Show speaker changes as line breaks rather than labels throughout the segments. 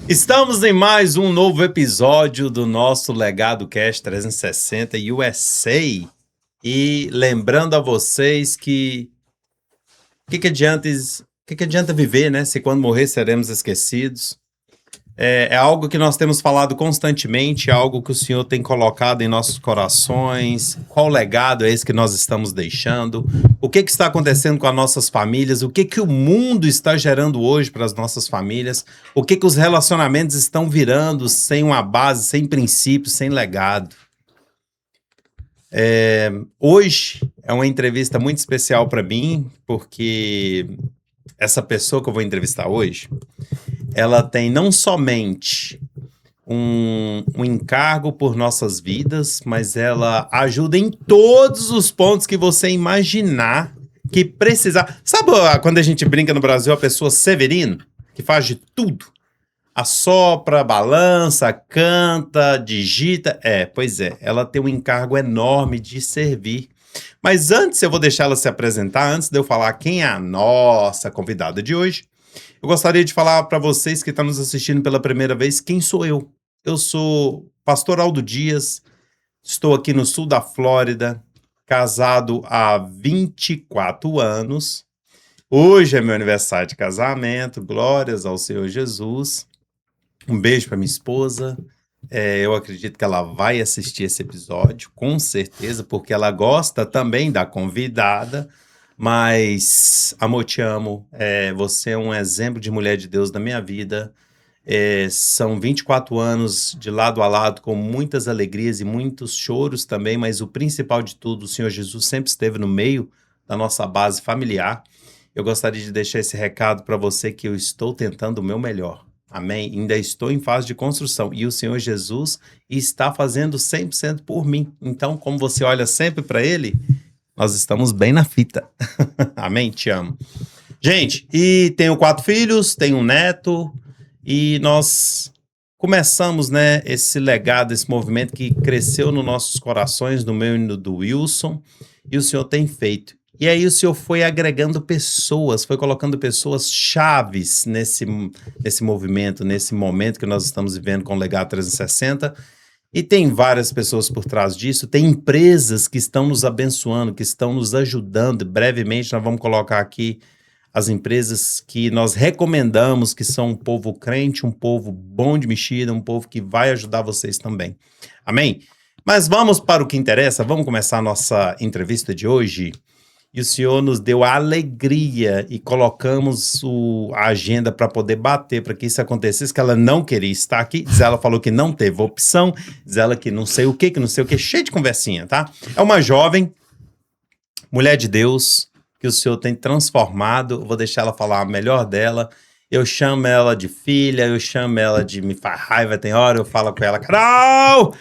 Estamos em mais um novo episódio do nosso Legado Cast 360 USA. E lembrando a vocês que o que adianta viver, né? Se quando morrer seremos esquecidos. É algo que nós temos falado constantemente, é algo que o Senhor tem colocado em nossos corações. Qual legado é esse que nós estamos deixando? O que está acontecendo com as nossas famílias? O que o mundo está gerando hoje para as nossas famílias? O que os relacionamentos estão virando sem uma base, sem princípios, sem legado? Hoje é uma entrevista muito especial para mim, porque essa pessoa que eu vou entrevistar hoje, ela tem não somente um encargo por nossas vidas, mas ela ajuda em todos os pontos que você imaginar que precisar. Sabe quando a gente brinca no Brasil, a pessoa Severino, que faz de tudo? Assopra, balança, canta, digita. Pois é, ela tem um encargo enorme de servir. Mas antes, eu vou deixar ela se apresentar, antes de eu falar quem é a nossa convidada de hoje. Eu gostaria de falar para vocês que estão nos assistindo pela primeira vez, quem sou eu? Eu sou Pastor Aldo Dias, estou aqui no sul da Flórida, casado há 24 anos. Hoje é meu aniversário de casamento, glórias ao Senhor Jesus. Um beijo para minha esposa. Eu acredito que ela vai assistir esse episódio, com certeza, porque ela gosta também da convidada. Mas, amor, te amo. Você é um exemplo de mulher de Deus na minha vida. São 24 anos de lado a lado, com muitas alegrias e muitos choros também, mas o principal de tudo, o Senhor Jesus sempre esteve no meio da nossa base familiar. Eu gostaria de deixar esse recado para você que eu estou tentando o meu melhor. Amém? Ainda estou em fase de construção e o Senhor Jesus está fazendo 100% por mim. Então, como você olha sempre para Ele, nós estamos bem na fita. Amém? Te amo. Gente, e tenho 4 filhos, tenho um neto, e nós começamos, né, esse legado, esse movimento que cresceu nos nossos corações, no meu e no do Wilson, e o Senhor tem feito. E aí o Senhor foi agregando pessoas, foi colocando pessoas chaves nesse movimento, nesse momento que nós estamos vivendo com o Legado 360. E tem várias pessoas por trás disso, tem empresas que estão nos abençoando, que estão nos ajudando. Brevemente nós vamos colocar aqui as empresas que nós recomendamos, que são um povo crente, um povo bom de mexida, um povo que vai ajudar vocês também. Amém? Mas vamos para o que interessa, vamos começar a nossa entrevista de hoje. E o Senhor nos deu a alegria e colocamos a agenda para poder bater, para que isso acontecesse, que ela não queria estar aqui. Diz ela falou que não teve opção, diz ela que não sei o que, cheio de conversinha, tá? É uma jovem, mulher de Deus, que o Senhor tem transformado. Eu vou deixar ela falar a melhor dela. Eu chamo ela de filha, eu chamo ela de me faz raiva, tem hora eu falo com ela, Carol!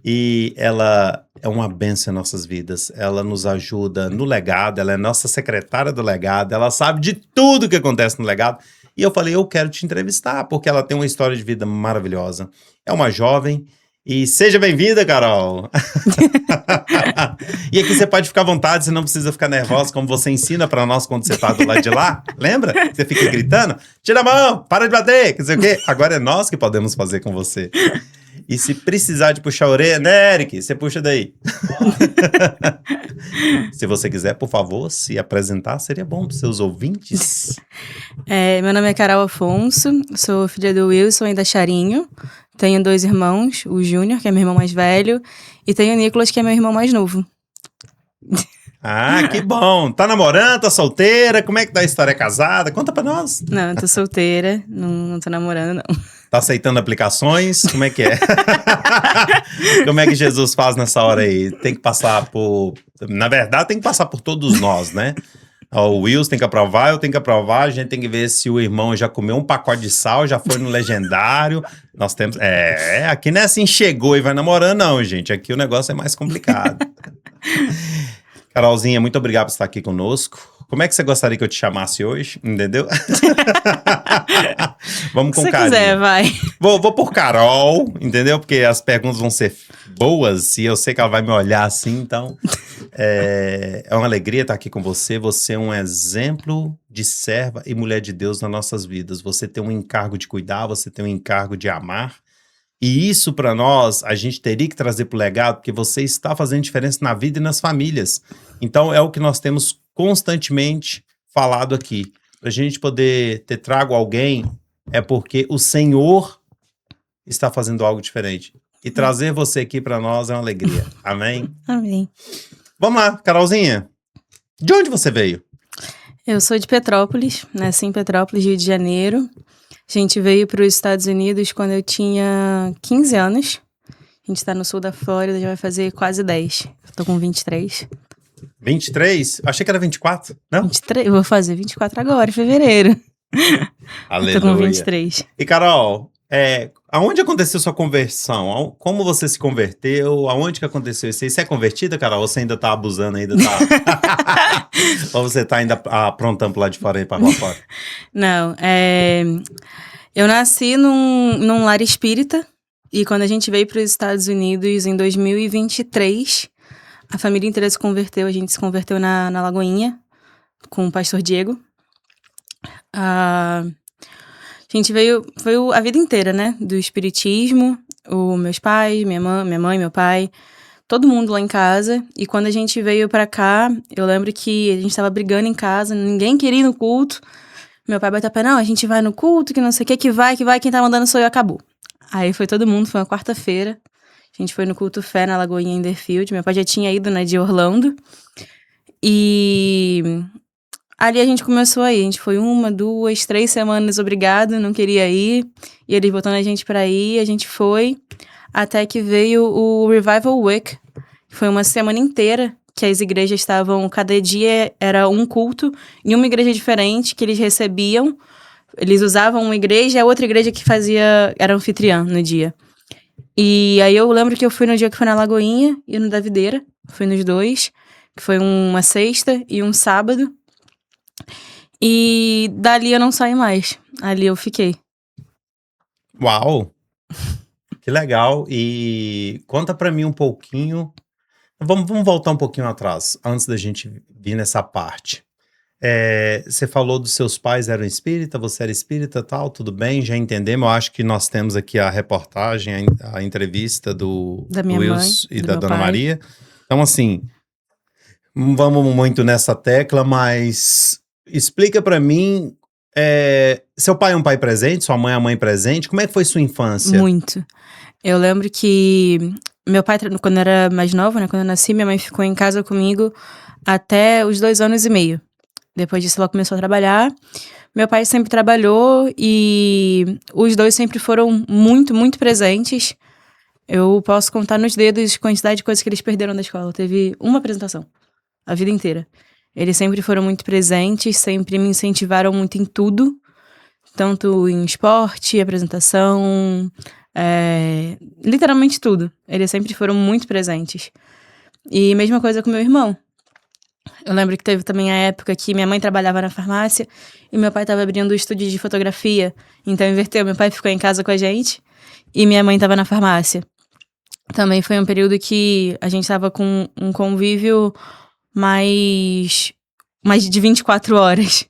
E ela é uma bênção em nossas vidas, ela nos ajuda no legado, ela é nossa secretária do legado, ela sabe de tudo que acontece no legado. E eu falei, eu quero te entrevistar, porque ela tem uma história de vida maravilhosa. É uma jovem, e seja bem-vinda, Carol! E aqui você pode ficar à vontade, você não precisa ficar nervosa, como você ensina pra nós quando você tá do lado de lá, lembra? Você fica gritando, tira a mão, para de bater, quer dizer o quê? Agora é nós que podemos fazer com você. E se precisar de puxar a orelha, né, Eric? Você puxa daí. Se você quiser, por favor, se apresentar, seria bom para os seus ouvintes.
Meu nome é Carol Afonso, sou filha do Wilson e da Charinho. Tenho 2 irmãos, o Júnior, que é meu irmão mais velho, e tenho o Nicolas, que é meu irmão mais novo.
Ah, que bom. Tá namorando, tá solteira? Como é que tá a história? É casada? Conta pra nós.
Não, tô solteira, não tô namorando, não.
Tá aceitando aplicações? Como é que é? Como é que Jesus faz nessa hora aí? Tem que passar por... Na verdade, tem que passar por todos nós, né? O Wilson tem que aprovar, eu tenho que aprovar. A gente tem que ver se o irmão já comeu um pacote de sal, já foi no legendário. Nós temos... aqui não é assim, chegou e vai namorando, não, gente. Aqui o negócio é mais complicado. Carolzinha, muito obrigado por estar aqui conosco. Como é que você gostaria que eu te chamasse hoje? Entendeu? Vamos com carinho. Se quiser,
vai.
Vou por Carol, entendeu? Porque as perguntas vão ser boas e eu sei que ela vai me olhar assim, então... É uma alegria estar aqui com você. Você é um exemplo de serva e mulher de Deus nas nossas vidas. Você tem um encargo de cuidar, você tem um encargo de amar. E isso, para nós, a gente teria que trazer para o legado, porque você está fazendo diferença na vida e nas famílias. Então, é o que nós temos constantemente falado aqui. Para a gente poder ter trago alguém, é porque o Senhor está fazendo algo diferente. E trazer você aqui para nós é uma alegria. Amém?
Amém.
Vamos lá, Carolzinha. De onde você veio?
Eu sou de Petrópolis, nasci em Petrópolis, Rio de Janeiro. A gente veio para os Estados Unidos quando eu tinha 15 anos. A gente está no sul da Flórida, já vai fazer quase 10. Eu tô com 23.
23? Achei que era 24, não?
23, eu vou fazer 24 agora, em fevereiro.
Aleluia.
Tô com 23.
E Carol, aonde aconteceu sua conversão? Como você se converteu? Aonde que aconteceu isso aí? Você é convertida, Carol? Ou você ainda tá abusando, ainda tá... Ou você tá ainda aprontando pro lado de fora aí pra rua fora?
Não, eu nasci num lar espírita. E quando a gente veio para os Estados Unidos em 2023, a família inteira se converteu. A gente se converteu na Lagoinha, com o pastor Diego. A gente foi a vida inteira, né? Do espiritismo, meus pais, minha mãe, meu pai, todo mundo lá em casa. E quando a gente veio pra cá, eu lembro que a gente tava brigando em casa, ninguém queria ir no culto. Meu pai bateu a pé, não, a gente vai no culto, que não sei o que vai, quem tá mandando sou eu, acabou. Aí foi todo mundo, foi uma quarta-feira. A gente foi no culto Fé na Lagoinha em Deerfield. Meu pai já tinha ido, né, de Orlando. E ali a gente começou a ir. A gente foi 1, 2, 3 semanas obrigado, não queria ir. E eles botando a gente pra ir, a gente foi. Até que veio o Revival Week. Foi uma semana inteira que as igrejas estavam... Cada dia era um culto em uma igreja diferente que eles recebiam. Eles usavam uma igreja e a outra igreja que era anfitriã no dia. E aí eu lembro que eu fui no dia que foi na Lagoinha e no da Videira. Fui nos dois. Que foi uma sexta e um sábado. E dali eu não saí mais. Ali eu fiquei.
Uau! Que legal. E conta pra mim um pouquinho... Vamos voltar um pouquinho atrás, antes da gente vir nessa parte. Você falou dos seus pais eram espírita, você era espírita, tal, tudo bem, já entendemos. Eu acho que nós temos aqui a reportagem, a entrevista do Wilson e da Dona Maria. Então, assim, não vamos muito nessa tecla, mas explica pra mim, seu pai é um pai presente, sua mãe é uma mãe presente, como é que foi sua infância?
Muito. Eu lembro que meu pai, quando eu era mais nova, né, quando eu nasci, minha mãe ficou em casa comigo até os 2 anos e meio. Depois disso, ela começou a trabalhar. Meu pai sempre trabalhou e os dois sempre foram muito, muito presentes. Eu posso contar nos dedos a quantidade de coisas que eles perderam da escola. Teve uma apresentação, a vida inteira. Eles sempre foram muito presentes, sempre me incentivaram muito em tudo. Tanto em esporte, apresentação, literalmente tudo. Eles sempre foram muito presentes. E mesma coisa com meu irmão. Eu lembro que teve também a época que minha mãe trabalhava na farmácia e meu pai estava abrindo o estúdio de fotografia. Então inverteu, meu pai ficou em casa com a gente e minha mãe estava na farmácia. Também foi um período que a gente estava com um convívio mais de 24 horas.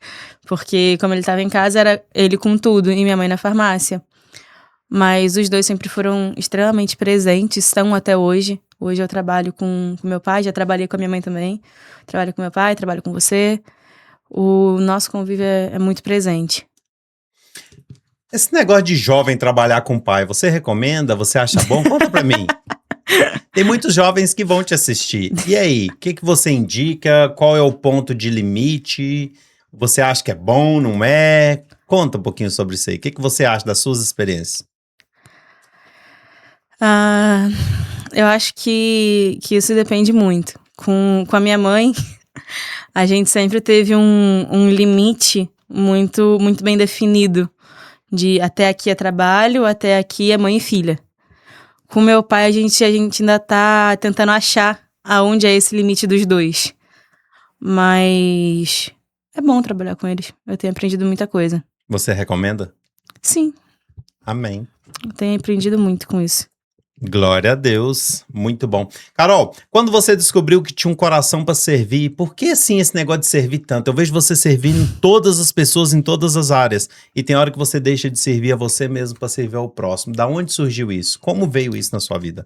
Porque como ele estava em casa, era ele com tudo e minha mãe na farmácia. Mas os dois sempre foram extremamente presentes, são até hoje. Hoje eu trabalho com meu pai, já trabalhei com a minha mãe também. Trabalho com meu pai, trabalho com você. O nosso convívio é muito presente.
Esse negócio de jovem trabalhar com o pai, você recomenda? Você acha bom? Conta pra mim. Tem muitos jovens que vão te assistir. E aí, o que você indica? Qual é o ponto de limite? Você acha que é bom, não é? Conta um pouquinho sobre isso aí. O que você acha das suas experiências?
Eu acho que isso depende muito. Com a minha mãe, a gente sempre teve um limite muito, muito bem definido. De até aqui é trabalho, até aqui é mãe e filha. Com meu pai, a gente ainda tá tentando achar aonde é esse limite dos dois. Mas é bom trabalhar com eles. Eu tenho aprendido muita coisa.
Você recomenda?
Sim.
Amém.
Eu tenho aprendido muito com isso.
Glória a Deus, muito bom. Carol, quando você descobriu que tinha um coração para servir, por que assim esse negócio de servir tanto? Eu vejo você servindo em todas as pessoas, em todas as áreas. E tem hora que você deixa de servir a você mesmo para servir ao próximo. Da onde surgiu isso? Como veio isso na sua vida?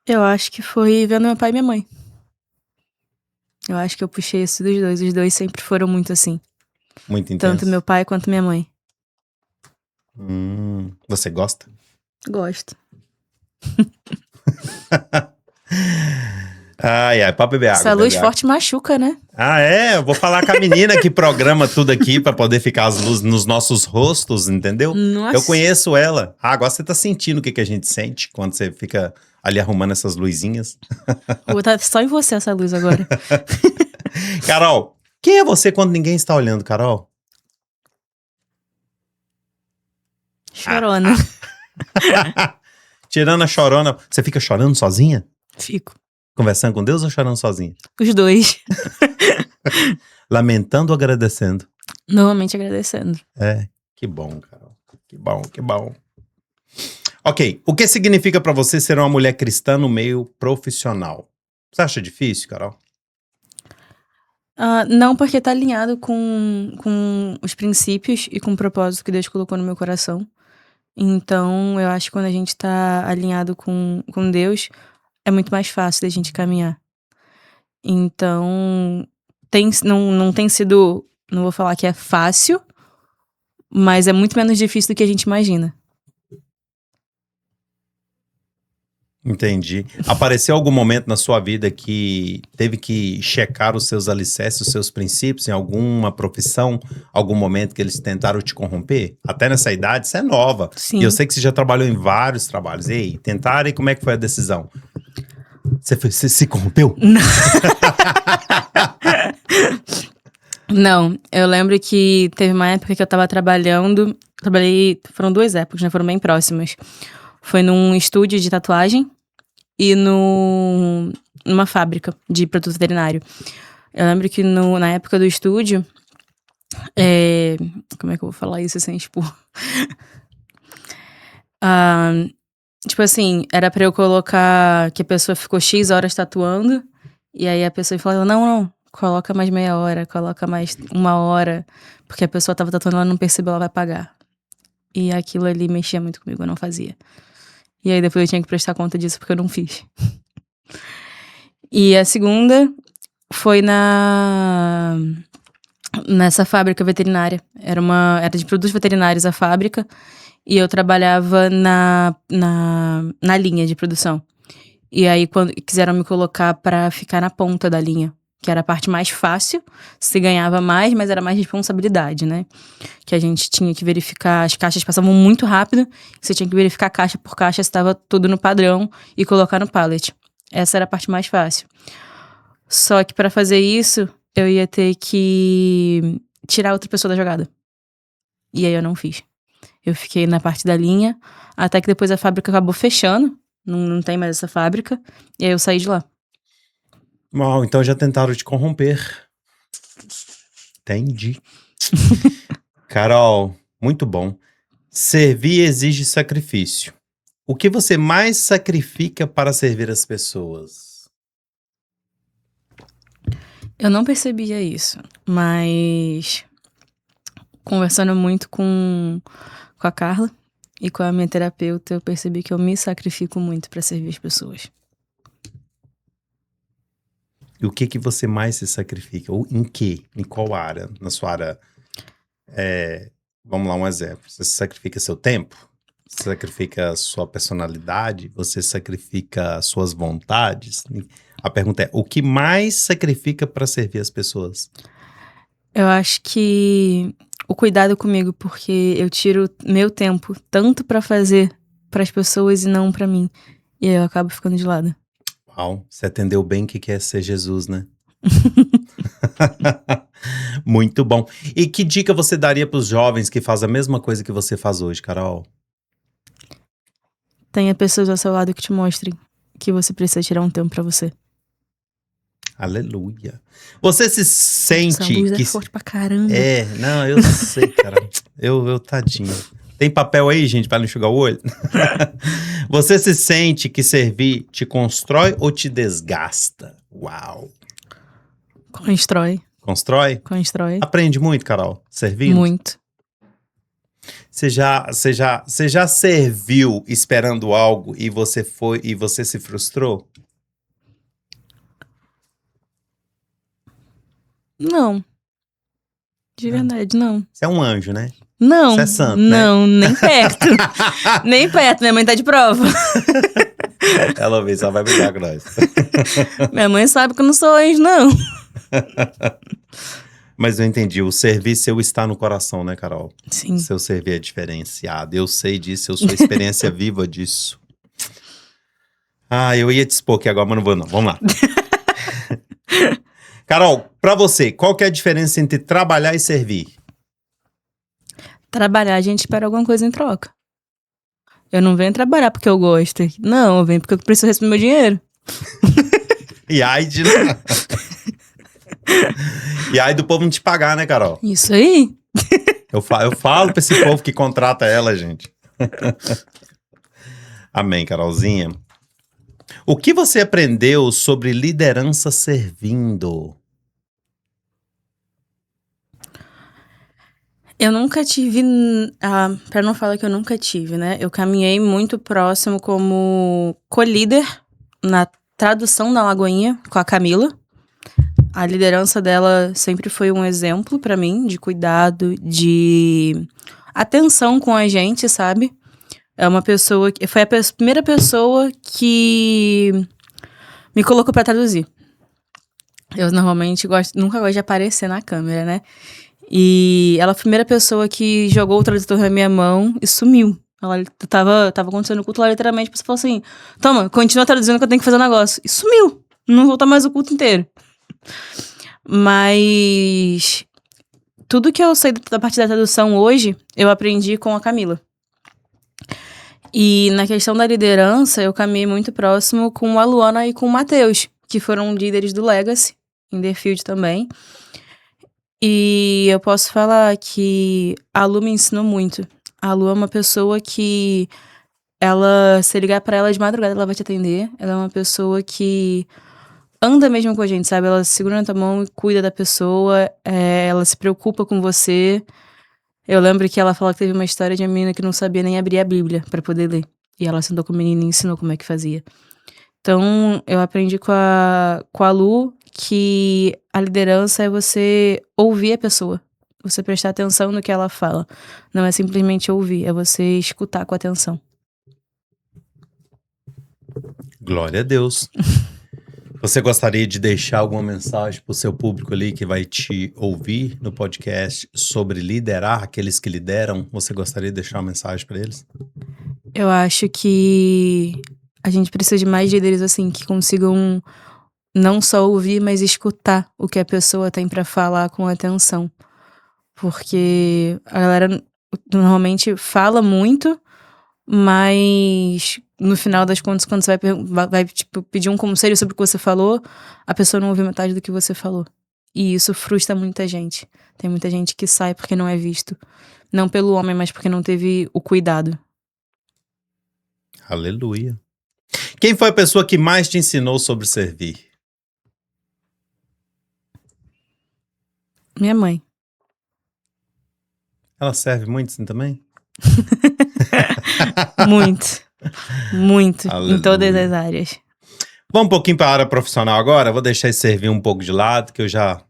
Eu acho que foi vendo meu pai e minha mãe. Eu acho que eu puxei isso dos dois. Os dois sempre foram muito assim.
Muito intenso.
Tanto meu pai quanto minha mãe.
Você gosta?
Gosto.
Ai, pra beber água.
Essa luz
beber água.
forte machuca, né?
Ah, é? Eu vou falar com a menina que programa tudo aqui pra poder ficar as luzes nos nossos rostos, entendeu?
Nossa.
Eu conheço ela. Ah, agora você tá sentindo o que a gente sente quando você fica ali arrumando essas luzinhas.
Vou botar só em você essa luz agora.
Carol, quem é você quando ninguém está olhando, Carol?
Chorona.
Tirando a chorona, você fica chorando sozinha?
Fico.
Conversando com Deus ou chorando sozinha?
Os dois.
Lamentando ou agradecendo?
Normalmente agradecendo.
É, que bom, Carol. Que bom, que bom. Ok, o que significa pra você ser uma mulher cristã no meio profissional? Você acha difícil, Carol?
Não, porque tá alinhado com os princípios e com o propósito que Deus colocou no meu coração. Então, eu acho que quando a gente tá alinhado com Deus, é muito mais fácil da gente caminhar. Então, não tem sido, não vou falar que é fácil, mas é muito menos difícil do que a gente imagina.
Entendi. Apareceu algum momento na sua vida que teve que checar os seus alicerces, os seus princípios em alguma profissão, algum momento que eles tentaram te corromper? Até nessa idade, você é nova.
Sim.
E eu sei que você já trabalhou em vários trabalhos. Ei, tentaram e como é que foi a decisão? Você se corrompeu?
Não, eu lembro que teve uma época que eu tava trabalhando, foram 2 épocas, né, foram bem próximas. Foi num estúdio de tatuagem e numa fábrica de produto veterinário. Eu lembro que na época do estúdio, como é que eu vou falar isso sem expor? Tipo assim, era pra eu colocar que a pessoa ficou X horas tatuando, e aí a pessoa falou, não, coloca mais meia hora, coloca mais 1 hora, porque a pessoa tava tatuando, ela não percebeu, ela vai pagar. E aquilo ali mexia muito comigo, eu não fazia. E aí depois eu tinha que prestar conta disso porque eu não fiz. E a segunda foi nessa fábrica veterinária. Era de produtos veterinários a fábrica. E eu trabalhava na linha de produção. E aí quando quiseram me colocar pra ficar na ponta da linha, que era a parte mais fácil, se ganhava mais, mas era mais responsabilidade, né? Que a gente tinha que verificar, as caixas passavam muito rápido, você tinha que verificar caixa por caixa se estava tudo no padrão e colocar no pallet. Essa era a parte mais fácil. Só que pra fazer isso, eu ia ter que tirar outra pessoa da jogada. E aí eu não fiz. Eu fiquei na parte da linha, até que depois a fábrica acabou fechando, não tem mais essa fábrica, e aí eu saí de lá.
Mal, então já tentaram te corromper. Entendi. Carol, muito bom. Servir exige sacrifício. O que você mais sacrifica para servir as pessoas?
Eu não percebia isso, mas conversando muito com a Carla e com a minha terapeuta, eu percebi que eu me sacrifico muito para servir as pessoas.
E o que você mais se sacrifica? Ou em quê? Em qual área? Na sua área... vamos lá, um exemplo. Você sacrifica seu tempo? Você sacrifica sua personalidade? Você sacrifica suas vontades? A pergunta é, o que mais sacrifica para servir as pessoas?
Eu acho que o cuidado comigo, porque eu tiro meu tempo tanto pra fazer pras pessoas e não pra mim. E aí eu acabo ficando de lado.
Uau, você atendeu bem o que é ser Jesus, né? Muito bom. E que dica você daria pros jovens que fazem a mesma coisa que você faz hoje, Carol?
Tenha pessoas ao seu lado que te mostrem que você precisa tirar um tempo pra você.
Aleluia. Você se sente
Essa luz
que...
é forte pra caramba.
Não, eu sei, cara. eu tadinho. Tem papel aí, gente, para não enxugar o olho? Você se sente que servir te constrói ou te desgasta? Uau!
Constrói.
Constrói?
Constrói.
Aprende muito, Carol, servindo?
Muito.
Você já serviu esperando algo e você se frustrou?
Não. De verdade, não.
Você é um anjo, né?
Não.
Você é santo,
não, nem perto. Nem perto, minha mãe tá de prova.
Ela vê, só vai brigar com nós.
Minha mãe sabe que eu não sou anjo, não.
Mas eu entendi, o servir seu está no coração, né, Carol?
Sim.
Seu servir é diferenciado. Eu sei disso, eu sou experiência viva disso. Ah, eu ia te expor aqui agora, mas não vou não. Vamos lá. Carol, pra você, qual que é a diferença entre trabalhar e servir?
Trabalhar, a gente espera alguma coisa em troca. Eu não venho trabalhar porque eu gosto. Não, eu venho porque eu preciso receber meu dinheiro.
E ai de... E ai do povo não te pagar, né, Carol?
Isso aí.
Eu falo pra esse povo que contrata ela, gente. Amém, Carolzinha. O que você aprendeu sobre liderança servindo?
Eu nunca tive... pra não falar que eu nunca tive, né? Eu caminhei muito próximo como co-líder na tradução da Lagoinha com a Camila. A liderança dela sempre foi um exemplo pra mim de cuidado, de atenção com a gente, sabe? É uma pessoa que foi a primeira pessoa que me colocou pra traduzir. Eu normalmente nunca gosto de aparecer na câmera, né? E ela foi a primeira pessoa que jogou o tradutor na minha mão e sumiu. Ela tava acontecendo o culto lá, literalmente, a pessoa falou assim: toma, continua traduzindo que eu tenho que fazer um negócio. E sumiu. Não voltou mais o culto inteiro. Mas tudo que eu sei da parte da tradução hoje, eu aprendi com a Camila. E na questão da liderança, eu caminhei muito próximo com a Luana e com o Matheus, que foram líderes do Legacy, em Deerfield também. E eu posso falar que a Lu me ensinou muito. A Lu é uma pessoa que se ligar pra ela de madrugada, ela vai te atender. Ela é uma pessoa que anda mesmo com a gente, sabe? Ela segura na tua mão e cuida da pessoa. Ela se preocupa com você. Eu lembro que ela falou que teve uma história de uma menina que não sabia nem abrir a Bíblia pra poder ler. E ela sentou com o menino e ensinou como é que fazia. Então, eu aprendi com a Lu que a liderança é você ouvir a pessoa. Você prestar atenção no que ela fala. Não é simplesmente ouvir, é você escutar com atenção.
Glória a Deus. Você gostaria de deixar alguma mensagem pro seu público ali que vai te ouvir no podcast sobre liderar, aqueles que lideram? Você gostaria de deixar uma mensagem para eles?
Eu acho que a gente precisa de mais líderes assim, que consigam não só ouvir, mas escutar o que a pessoa tem pra falar com atenção. Porque a galera normalmente fala muito, mas no final das contas, quando você vai tipo, pedir um conselho sobre o que você falou, a pessoa não ouviu metade do que você falou. E isso frustra muita gente. Tem muita gente que sai porque não é visto. Não pelo homem, mas porque não teve o cuidado.
Aleluia. Quem foi a pessoa que mais te ensinou sobre servir?
Minha mãe.
Ela serve muito assim também?
Muito. Muito.
Aleluia.
Em todas as áreas.
Vamos um pouquinho para a área profissional agora. Vou deixar esse servir um pouco de lado, que eu já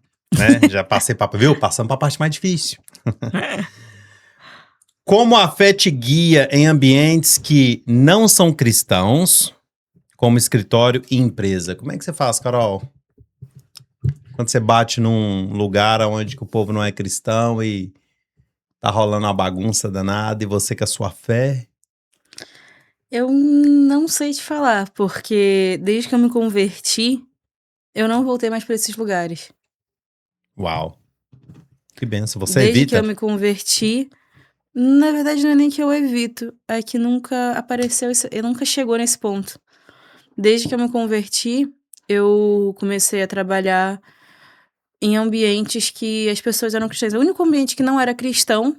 passei papo, viu? Passando para a parte mais difícil. Como a fé te guia em ambientes que não são cristãos, como escritório e empresa? Como é que você faz, Carol? Quando você bate num lugar onde o povo não é cristão e tá rolando uma bagunça danada e você com a sua fé?
Eu não sei te falar, porque desde que eu me converti, eu não voltei mais pra esses lugares.
Uau. Que benção. Você
Desde
evita?
que eu me converti, na verdade não é nem que eu evito, é que nunca apareceu, nunca chegou nesse ponto. Desde que eu me converti, eu comecei a trabalhar em ambientes que as pessoas eram cristãs. O único ambiente que não era cristão,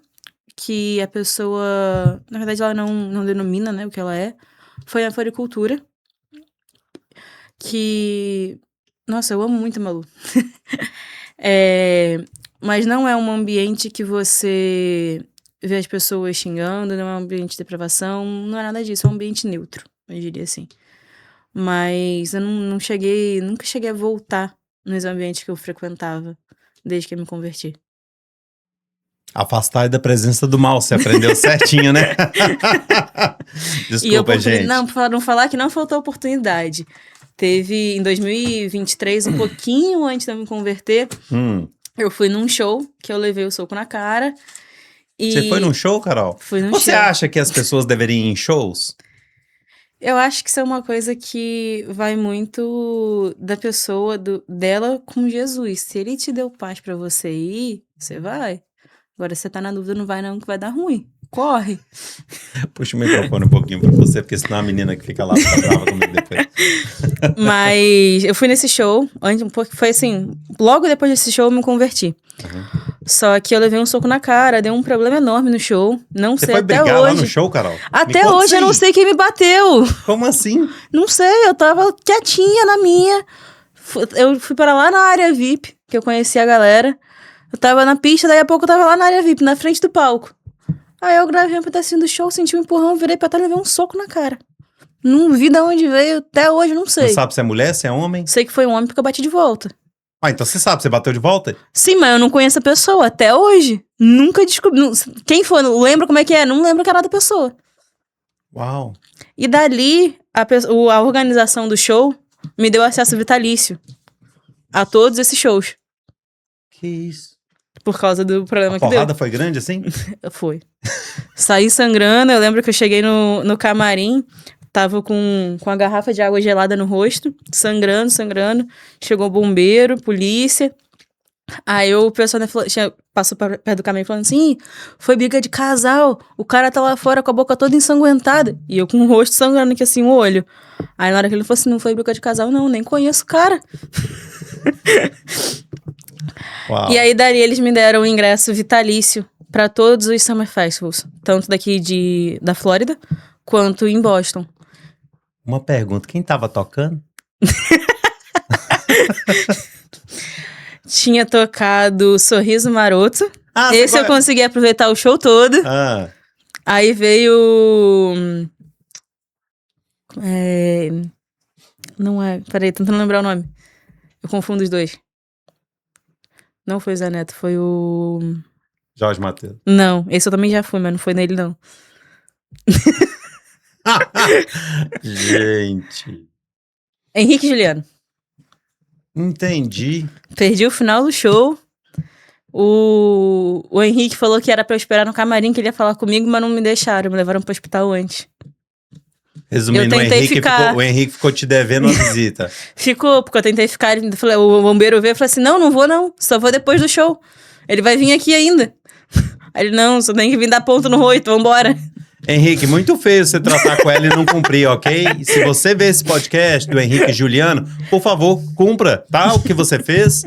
que a pessoa, na verdade, ela não denomina, né, o que ela é, foi a floricultura, que... Nossa, eu amo muito a Malu. Mas não é um ambiente que você vê as pessoas xingando, não é um ambiente de depravação, não é nada disso, é um ambiente neutro, eu diria assim. Mas eu nunca cheguei a voltar nos ambientes que eu frequentava, desde que eu me converti.
Afastar da presença do mal, você aprendeu certinho, né? Desculpa, gente.
Não, para não falar que não faltou oportunidade. Teve em 2023, um pouquinho antes de eu me converter, eu fui num show que eu levei o soco na cara. E
você foi num show, Carol?
Fui num show.
Você acha que as pessoas deveriam ir em shows?
Eu acho que isso é uma coisa que vai muito da pessoa, dela com Jesus. Se ele te deu paz pra você ir, você vai. Agora, se você tá na dúvida, não vai não, que vai dar ruim. Corre.
Puxa o microfone um pouquinho pra você, porque senão a menina que fica lá fica brava comigo depois.
Mas eu fui nesse show, foi assim, logo depois desse show eu me converti. Só que eu levei um soco na cara, deu um problema enorme no show. Não
Você
sei
foi
até
brigar
hoje.
lá no show, Carol?
Até hoje eu não sei quem me bateu.
Como assim?
Não sei, eu tava quietinha na minha. Eu fui para lá na área VIP, que eu conheci a galera. Eu tava na pista, daí a pouco eu tava lá na área VIP, na frente do palco. Aí eu gravei um pedacinho do show, senti um empurrão, virei pra trás e levei um soco na cara. Não vi de onde veio, até hoje não sei.
Não sabe se é mulher, se é homem?
Sei que foi um homem porque eu bati de volta.
Ah, então você sabe, você bateu de volta?
Sim, mas eu não conheço a pessoa até hoje. Nunca descobri. Quem foi? Não lembro como é que é? Não lembro que era da pessoa.
Uau.
E dali, a organização do show me deu acesso vitalício a todos esses shows.
Que isso?
Por causa do problema que deu.
A porrada foi grande assim?
Foi. Saí sangrando, eu lembro que eu cheguei no camarim, tava com a garrafa de água gelada no rosto, sangrando. Chegou o bombeiro, polícia. Aí o pessoal passou perto do caminho falando assim, foi briga de casal, o cara tá lá fora com a boca toda ensanguentada. E eu com o rosto sangrando aqui assim, o olho. Aí na hora que ele falou assim, não foi briga de casal não, nem conheço o cara.
Uau.
E aí dali eles me deram o ingresso vitalício pra todos os Summer Festivals. Tanto daqui da Flórida, quanto em Boston.
Uma pergunta, quem tava tocando?
Tinha tocado Sorriso Maroto. Esse eu consegui aproveitar o show todo. Aí veio... Não é... Peraí, tentando lembrar o nome. Eu confundo os dois. Não foi o Zé Neto, foi o...
Jorge Mateus.
Não, esse eu também já fui, mas não foi nele, não.
Gente.
Henrique e Juliano.
Entendi.
Perdi o final do show. O Henrique falou que era pra eu esperar no camarim, que ele ia falar comigo, mas não me deixaram, me levaram pro hospital antes.
Resumindo, o Henrique ficou te devendo uma visita.
Ficou, porque eu tentei ficar, o bombeiro veio e falou assim, não vou não, só vou depois do show. Ele vai vir aqui ainda. Aí ele, não, só tem que vir dar ponto no roito, vambora.
Henrique, muito feio você tratar com ela e não cumprir, ok? Se você vê esse podcast do Henrique e Juliano, por favor, cumpra, tá? O que você fez.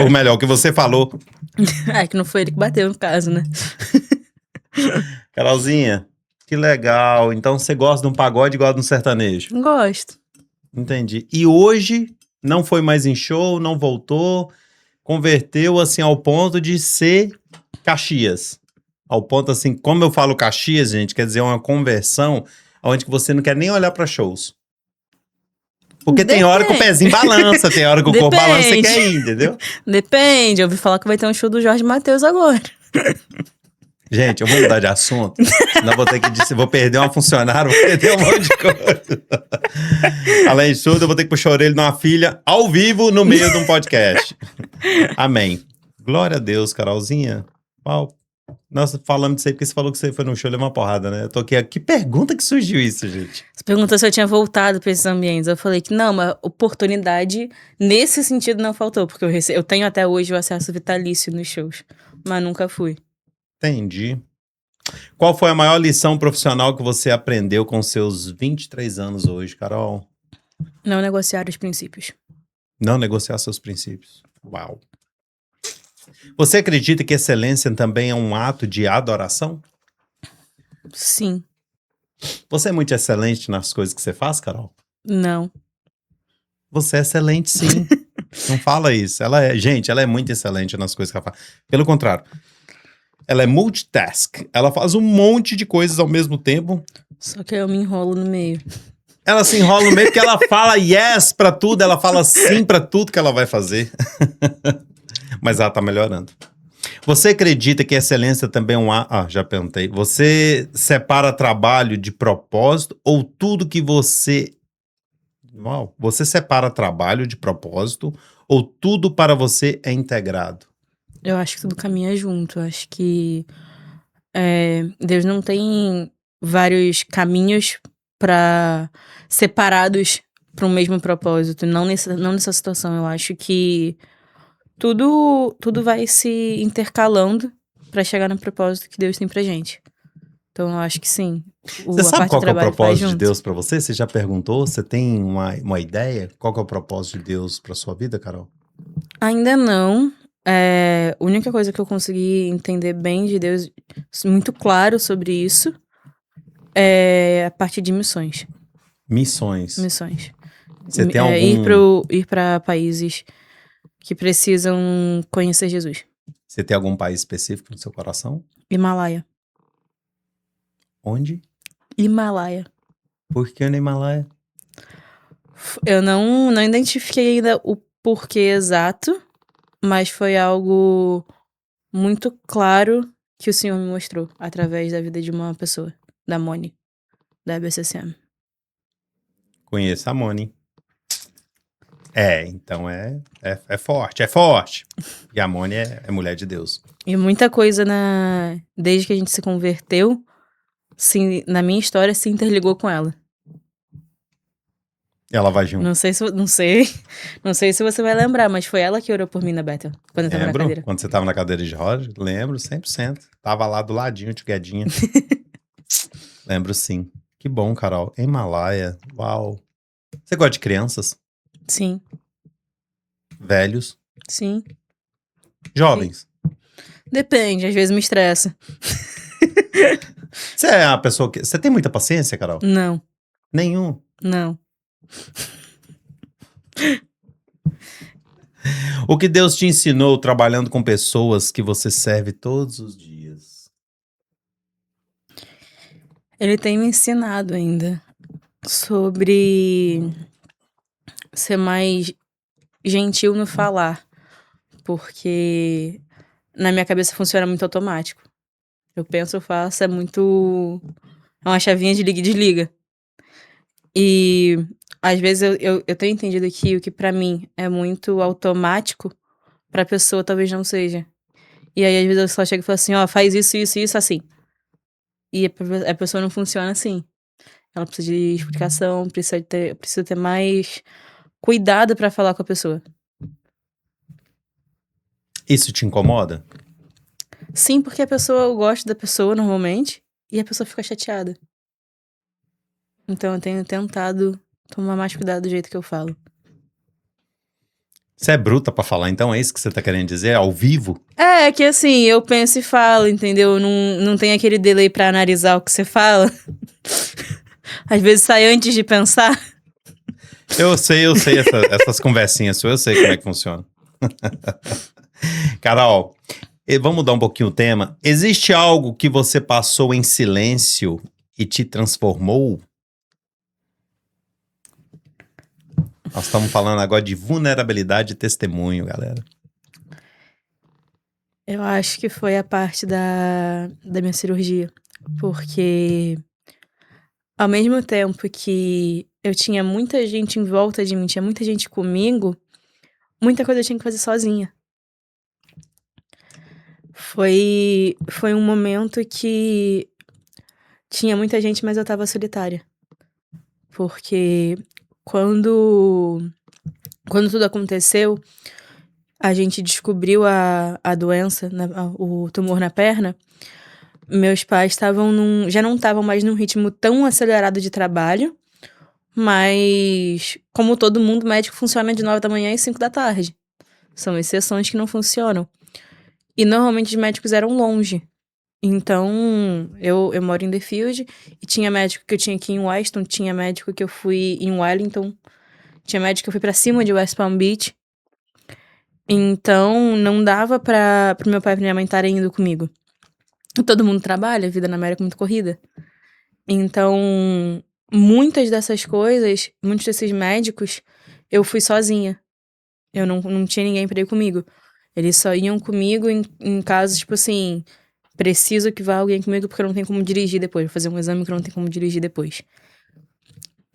Ou melhor, o que você falou.
Que não foi ele que bateu, no caso, né?
Carolzinha, que legal. Então você gosta de um pagode e gosta de um sertanejo?
Gosto.
Entendi. E hoje não foi mais em show, não voltou, converteu assim ao ponto de ser Caxias. Ao ponto assim, como eu falo Caxias, gente, quer dizer uma conversão onde você não quer nem olhar para shows. Porque tem hora que o pezinho balança, tem hora que o corpo balança e você quer ir, entendeu?
Depende, eu ouvi falar que vai ter um show do Jorge Mateus agora.
Gente, eu vou mudar de assunto, senão vou perder uma funcionária, vou perder um monte de coisa. Além de tudo, eu vou ter que puxar a orelha de uma filha ao vivo no meio de um podcast. Amém. Glória a Deus, Carolzinha. Uau. Nossa, falando disso aí, porque você falou que você foi no show e levou uma porrada, né? Eu tô aqui, que pergunta que surgiu isso, gente?
Você perguntou se eu tinha voltado pra esses ambientes. Eu falei que não, mas oportunidade nesse sentido não faltou, porque eu tenho até hoje o acesso vitalício nos shows, mas nunca fui.
Entendi. Qual foi a maior lição profissional que você aprendeu com seus 23 anos hoje, Carol?
Não negociar os princípios.
Não negociar seus princípios. Uau. Você acredita que excelência também é um ato de adoração?
Sim.
Você é muito excelente nas coisas que você faz, Carol?
Não.
Você é excelente, sim. Não fala isso. Gente, ela é muito excelente nas coisas que ela faz. Pelo contrário, ela é multitask. Ela faz um monte de coisas ao mesmo tempo.
Só que eu me enrolo no meio.
Ela se enrola no meio porque ela fala yes pra tudo, ela fala sim pra tudo que ela vai fazer. Mas ela tá melhorando. Você acredita que excelência também é um... já perguntei. Você separa trabalho de propósito ou tudo que você... Uau. Você separa trabalho de propósito ou tudo para você é integrado?
Eu acho que tudo caminha junto. Eu acho que Deus não tem vários caminhos separados para um mesmo propósito. Não nessa situação. Eu acho que tudo vai se intercalando para chegar no propósito que Deus tem pra gente. Então eu acho que sim.
Você
A
sabe
parte
qual
do
que é o
trabalho vai
propósito de
junto.
Deus para você? Você já perguntou? Você tem uma ideia? Qual que é o propósito de Deus para sua vida, Carol?
Ainda não. A única coisa que eu consegui entender bem de Deus, muito claro sobre isso, é a parte de missões.
Missões.
Missões.
Você tem algum...
Ir para países que precisam conhecer Jesus.
Você tem algum país específico no seu coração?
Himalaia.
Onde?
Himalaia.
Por que no Himalaia?
Eu não identifiquei ainda o porquê exato, mas foi algo muito claro que o Senhor me mostrou através da vida de uma pessoa, da Moni, da BCCM.
Conheço a Moni. Então é forte, é forte. E a Moni é mulher de Deus.
E muita coisa desde que a gente se converteu, na minha história, se interligou com ela.
Ela vai junto.
Não sei se você vai lembrar, mas foi ela que orou por mim na Bethel, quando eu tava na cadeira.
Quando você tava na cadeira de roda? Lembro, 100%. Tava lá do ladinho, tiguedinha. Lembro sim. Que bom, Carol. Himalaia, uau. Você gosta de crianças?
Sim.
Velhos?
Sim.
Jovens?
Depende, às vezes me estressa.
Você é uma pessoa que... Você tem muita paciência, Carol?
Não.
Nenhum.
Não.
O que Deus te ensinou trabalhando com pessoas que você serve todos os dias?
Ele tem me ensinado ainda sobre ser mais gentil no falar, porque na minha cabeça funciona muito automático. Eu penso, eu faço, é uma chavinha de liga e desliga. E às vezes eu tenho entendido que o que pra mim é muito automático, pra pessoa talvez não seja. E aí às vezes eu só chego e falo assim, ó, faz isso, isso e isso assim. E a pessoa não funciona assim. Ela precisa de explicação, precisa ter mais cuidado pra falar com a pessoa.
Isso te incomoda?
Sim, porque eu gosto da pessoa normalmente e a pessoa fica chateada. Então eu tenho tentado tomar mais cuidado do jeito que eu falo.
Você é bruta pra falar, então é isso que você tá querendo dizer? Ao vivo?
É que assim, eu penso e falo, entendeu? Não tem aquele delay pra analisar o que você fala. Às vezes sai antes de pensar.
Eu sei essas conversinhas suas, eu sei como é que funciona. Carol, vamos mudar um pouquinho o tema. Existe algo que você passou em silêncio e te transformou? Nós estamos falando agora de vulnerabilidade e testemunho, galera.
Eu acho que foi a parte da minha cirurgia. Porque ao mesmo tempo que eu tinha muita gente em volta de mim, tinha muita gente comigo, muita coisa eu tinha que fazer sozinha. Foi um momento que tinha muita gente, mas eu tava solitária. Porque quando tudo aconteceu, a gente descobriu a doença, o tumor na perna. Meus pais já não estavam mais num ritmo tão acelerado de trabalho, mas como todo mundo, médico funciona de 9 da manhã e 5 da tarde. São exceções que não funcionam. E normalmente os médicos eram longe. Então, eu moro em Deerfield e tinha médico que eu tinha aqui em Weston, tinha médico que eu fui em Wellington, tinha médico que eu fui pra cima de West Palm Beach. Então, não dava pro meu pai e pra minha mãe estarem indo comigo. Todo mundo trabalha, a vida na América é muito corrida. Então, muitas dessas coisas, muitos desses médicos, eu fui sozinha. Eu não tinha ninguém pra ir comigo. Eles só iam comigo em casos, tipo assim, preciso que vá alguém comigo porque eu não tenho como dirigir depois. Vou fazer um exame que eu não tenho como dirigir depois.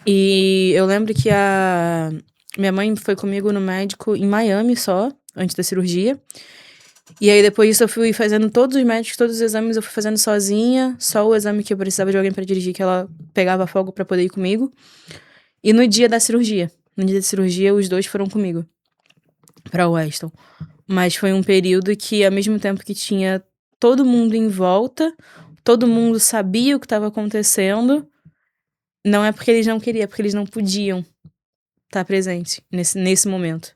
E eu lembro que a minha mãe foi comigo no médico em Miami só, antes da cirurgia. E aí depois disso eu fui fazendo todos os médicos, todos os exames eu fui fazendo sozinha. Só o exame que eu precisava de alguém pra dirigir, que ela pegava fogo pra poder ir comigo. E no dia da cirurgia, os dois foram comigo pra Weston. Mas foi um período que, ao mesmo tempo que tinha todo mundo em volta, todo mundo sabia o que estava acontecendo, não é porque eles não queriam, é porque eles não podiam estar presentes nesse momento.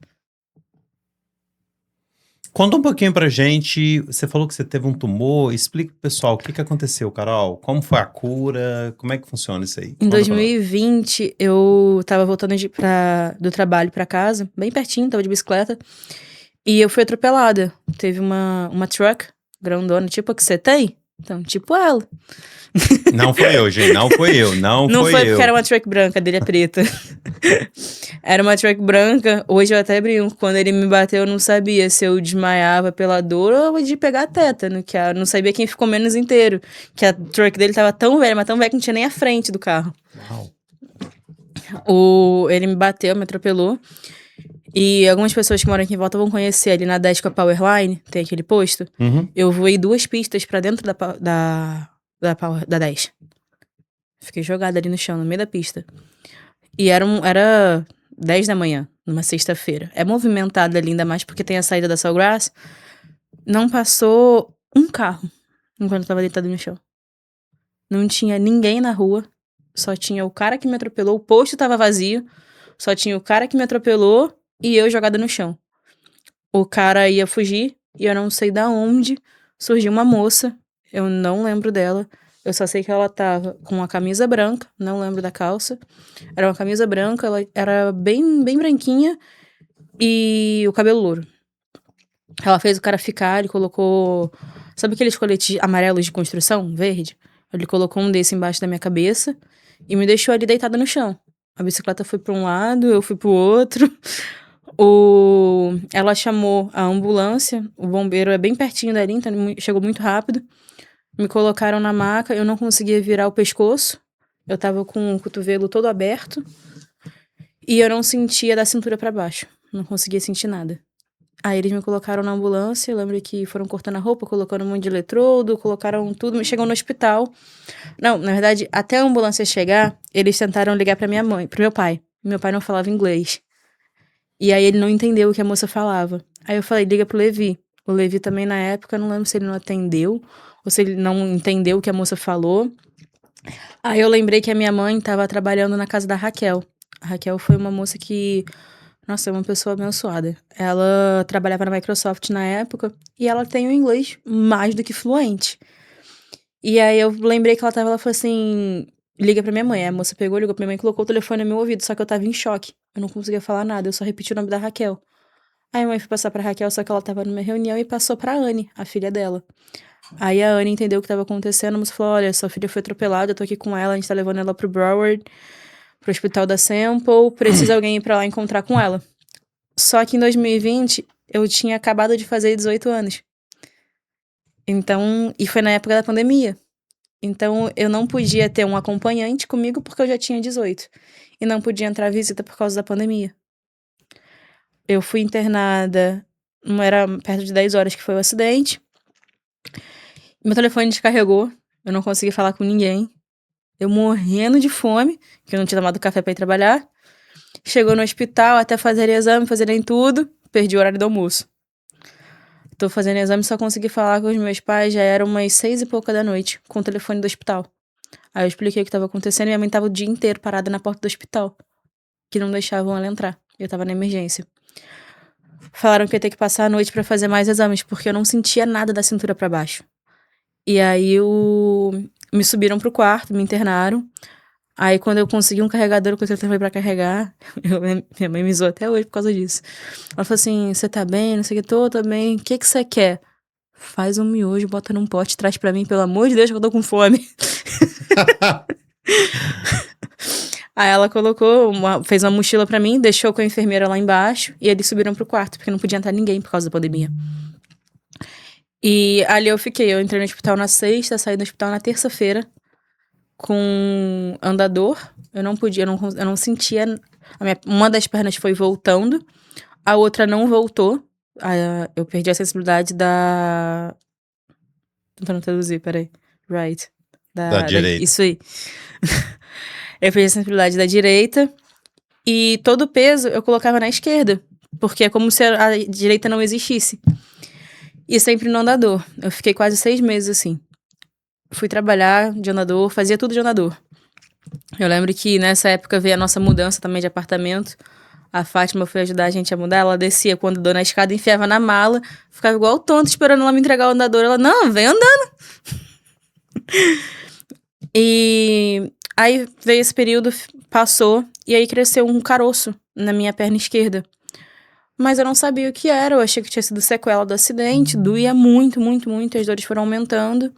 Conta um pouquinho pra gente, você falou que você teve um tumor, explica pro pessoal o que aconteceu, Carol, como foi a cura, como é que funciona isso aí?
Em
Conta pra nós.
2020, eu tava voltando do trabalho pra casa, bem pertinho, tava de bicicleta, e eu fui atropelada. Teve uma truck grandona, tipo a que você tem, então, tipo ela.
Não foi eu, gente, não foi eu, não
Não
foi
foi
eu.
porque era uma truck branca, dele é preta. Era uma truck branca. Hoje eu até brinco. Quando ele me bateu, eu não sabia se eu desmaiava pela dor ou de pegar tétano. Que eu não sabia quem ficou menos inteiro. Que a truck dele tava tão velha, mas tão velha que não tinha nem a frente do carro.
Uau.
Ele me bateu, me atropelou. E algumas pessoas que moram aqui em volta vão conhecer ali na 10 com a Powerline, tem aquele posto.
Uhum.
Eu voei 2 pistas pra dentro da 10. Fiquei jogada ali no chão, no meio da pista. E era 10 da manhã, numa sexta-feira. É movimentado ali, ainda mais porque tem a saída da Sawgrass. Não passou um carro enquanto eu tava deitado no chão. Não tinha ninguém na rua. Só tinha o cara que me atropelou. O posto tava vazio. Só tinha o cara que me atropelou e eu jogada no chão. O cara ia fugir e eu não sei da onde surgiu uma moça. Eu não lembro dela. Eu só sei que ela tava com uma camisa branca, não lembro da calça. Era uma camisa branca, ela era bem, bem branquinha e o cabelo louro. Ela fez o cara ficar, ele colocou. Sabe aqueles coletes amarelos de construção, verde? Ele colocou um desse embaixo da minha cabeça e me deixou ali deitada no chão. A bicicleta foi pra um lado, eu fui pro outro. Ela chamou a ambulância, o bombeiro é bem pertinho dali, então ele chegou muito rápido. Me colocaram na maca, eu não conseguia virar o pescoço. Eu tava com o cotovelo todo aberto. E eu não sentia da cintura pra baixo. Não conseguia sentir nada. Aí eles me colocaram na ambulância, eu lembro que foram cortando a roupa, colocando um monte de eletrodo, colocaram tudo, me chegou no hospital. Não, na verdade, até a ambulância chegar, eles tentaram ligar pra minha mãe, pro meu pai. Meu pai não falava inglês. E aí ele não entendeu o que a moça falava. Aí eu falei, liga pro Levi. O Levi também, na época, não lembro se ele não atendeu ou se ele não entendeu o que a moça falou. Aí eu lembrei que a minha mãe tava trabalhando na casa da Raquel. A Raquel foi uma moça que, nossa, é uma pessoa abençoada. Ela trabalhava na Microsoft na época e ela tem o inglês mais do que fluente. E aí eu lembrei que ela falou assim, liga pra minha mãe. Aí a moça pegou, ligou pra minha mãe e colocou o telefone no meu ouvido, só que eu tava em choque. Eu não conseguia falar nada, eu só repeti o nome da Raquel. Aí a mãe foi passar pra Raquel, só que ela tava numa reunião e passou pra Anne, a filha dela. Aí a Anne entendeu o que tava acontecendo, a moça falou, olha, sua filha foi atropelada, eu tô aqui com ela, a gente tá levando ela pro Broward, pro hospital da Sample, precisa alguém ir pra lá encontrar com ela. Só que em 2020, eu tinha acabado de fazer 18 anos. Então, e foi na época da pandemia. Então, eu não podia ter um acompanhante comigo porque eu já tinha 18. E não podia entrar à visita por causa da pandemia. Eu fui internada, não era perto de 10 horas que foi o acidente. Meu telefone descarregou, eu não consegui falar com ninguém. Eu morrendo de fome, que eu não tinha tomado café pra ir trabalhar. Chegou no hospital, até fazer exame, fazerem tudo, perdi o horário do almoço. Tô fazendo exame, só consegui falar com os meus pais, já eram umas 6 e pouca da noite, com o telefone do hospital. Aí eu expliquei o que tava acontecendo e minha mãe tava o dia inteiro parada na porta do hospital, que não deixavam ela entrar. Eu tava na emergência. falaram que eu ia ter que passar a noite pra fazer mais exames, porque eu não sentia nada da cintura pra baixo. E aí me subiram pro quarto, me internaram. Aí quando eu consegui um carregador, eu consegui pra carregar, minha mãe me zoou até hoje por causa disso. Ela falou assim, você tá bem? Não sei o que, tô bem. O que você quer? Faz um miojo, bota num pote, traz pra mim, pelo amor de Deus, que eu tô com fome. Aí ela fez uma mochila pra mim, deixou com a enfermeira lá embaixo, e eles subiram pro quarto, porque não podia entrar ninguém por causa da pandemia. E ali eu fiquei, eu entrei no hospital na sexta, saí do hospital na terça-feira, com andador. Eu não sentia, uma das pernas foi voltando, a outra não voltou. Eu perdi a sensibilidade tentando traduzir, peraí. Right.
Da direita.
Isso aí. Eu perdi a sensibilidade da direita. E todo o peso eu colocava na esquerda. Porque é como se a direita não existisse. E sempre no andador. Eu fiquei quase 6 meses assim. Fui trabalhar de andador, fazia tudo de andador. Eu lembro que nessa época veio a nossa mudança também de apartamento. A Fátima foi ajudar a gente a mudar. Ela descia quando dou na escada, enfiava na mala. Ficava igual tonto esperando ela me entregar o andador. Ela, não, vem andando. E aí veio esse período, passou. E aí cresceu um caroço na minha perna esquerda. Mas eu não sabia o que era. Eu achei que tinha sido sequela do acidente. Doía muito, muito, muito. As dores foram aumentando.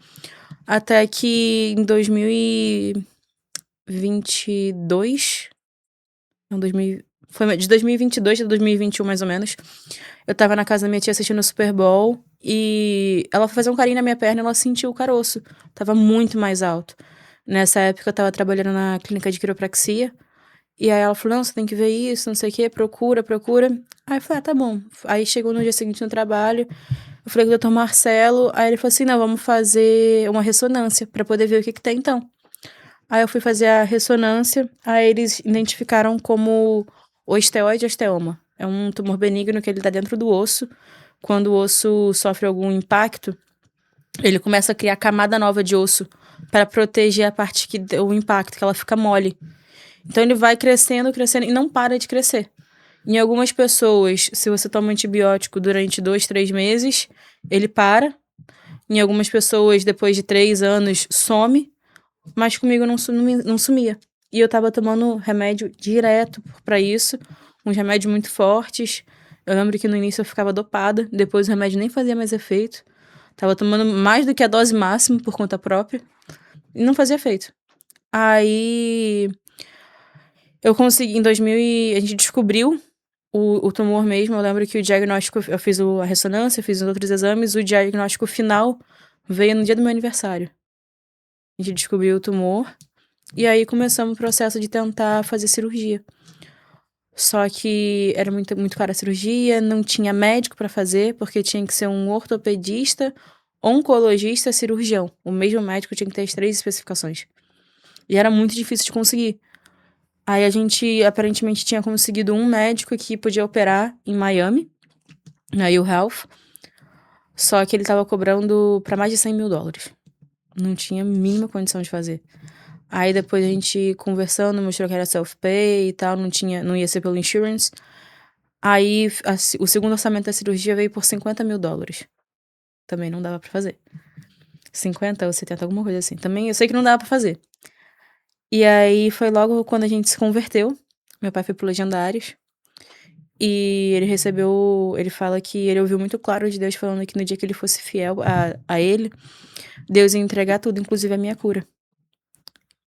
Até que em 2022... Não, foi de 2022 a 2021, mais ou menos. Eu tava na casa da minha tia assistindo o Super Bowl. E ela foi fazer um carinho na minha perna e ela sentiu o caroço. Tava muito mais alto. Nessa época eu tava trabalhando na clínica de quiropraxia. E aí ela falou, não, você tem que ver isso, não sei o quê, procura. Aí eu falei, tá bom. Aí chegou no dia seguinte no trabalho, eu falei com o doutor Marcelo, aí ele falou assim, não, vamos fazer uma ressonância pra poder ver o que tem então. Aí eu fui fazer a ressonância, aí eles identificaram como osteoide osteoma. É um tumor benigno que ele tá dentro do osso. Quando o osso sofre algum impacto, ele começa a criar camada nova de osso para proteger a parte que deu o impacto, que ela fica mole. Então ele vai crescendo, crescendo e não para de crescer. Em algumas pessoas, se você toma antibiótico durante 2, 3 meses, ele para. Em algumas pessoas, depois de 3 anos, some. Mas comigo não sumia. E eu tava tomando remédio direto pra isso. Uns remédios muito fortes. Eu lembro que no início eu ficava dopada. Depois o remédio nem fazia mais efeito. Tava tomando mais do que a dose máxima por conta própria. E não fazia efeito. Aí eu consegui, a gente descobriu o tumor mesmo. Eu lembro que o diagnóstico, eu fiz a ressonância, fiz os outros exames. O diagnóstico final veio no dia do meu aniversário. A gente descobriu o tumor. E aí começamos o processo de tentar fazer cirurgia. Só que era muito, muito cara a cirurgia, não tinha médico pra fazer, porque tinha que ser um ortopedista, oncologista, cirurgião. O mesmo médico tinha que ter as 3 especificações. E era muito difícil de conseguir. Aí a gente aparentemente tinha conseguido um médico que podia operar em Miami, na UHealth. Só que ele tava cobrando pra mais de $100 mil. Não tinha a mínima condição de fazer. Aí depois a gente conversando, mostrou que era self-pay e tal, não ia ser pelo insurance. Aí o segundo orçamento da cirurgia veio por $50 mil. Também não dava pra fazer. 50 ou 70, alguma coisa assim. Também eu sei que não dava pra fazer. E aí foi logo quando a gente se converteu. Meu pai foi pro Legendários. E ele fala que ele ouviu muito claro de Deus falando que no dia que ele fosse fiel a ele, Deus ia entregar tudo, inclusive a minha cura.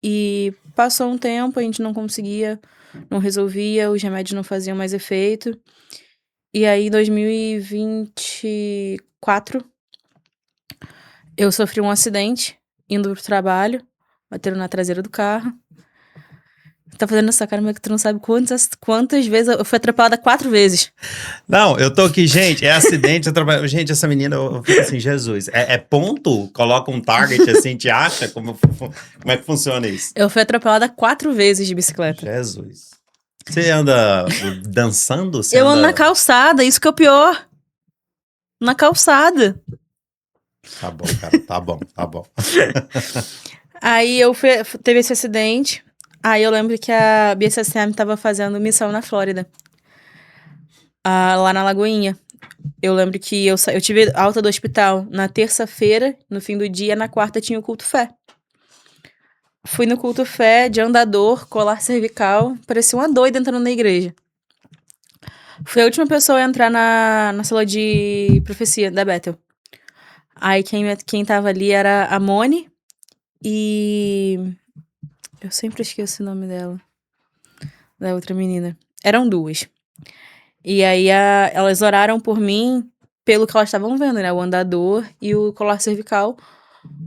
E passou um tempo, a gente não conseguia, não resolvia, os remédios não faziam mais efeito. E aí, em 2024, eu sofri um acidente indo pro trabalho, bateram na traseira do carro. Tá fazendo essa cara, mas que tu não sabe quantas vezes eu fui atropelada 4 vezes.
Não, eu tô aqui, gente, é acidente, gente, essa menina, eu fico assim, Jesus, é ponto? Coloca um target assim, te acha? Como é que funciona isso?
Eu fui atropelada 4 vezes de bicicleta.
Jesus. Você anda dançando?
Eu ando na calçada, isso que é o pior. Na calçada.
Tá bom, cara, tá bom.
Aí teve esse acidente. Aí eu lembro que a BSSM tava fazendo missão na Flórida. lá na Lagoinha. Eu lembro que eu tive alta do hospital na terça-feira, no fim do dia, na quarta tinha o culto fé. Fui no culto fé, de andador, colar cervical, parecia uma doida entrando na igreja. Fui a última pessoa a entrar na sala de profecia da Bethel. Aí quem tava ali era a Moni e... eu sempre esqueço o nome dela. Da outra menina. Eram duas. E aí elas oraram por mim pelo que elas estavam vendo, né? O andador e o colar cervical.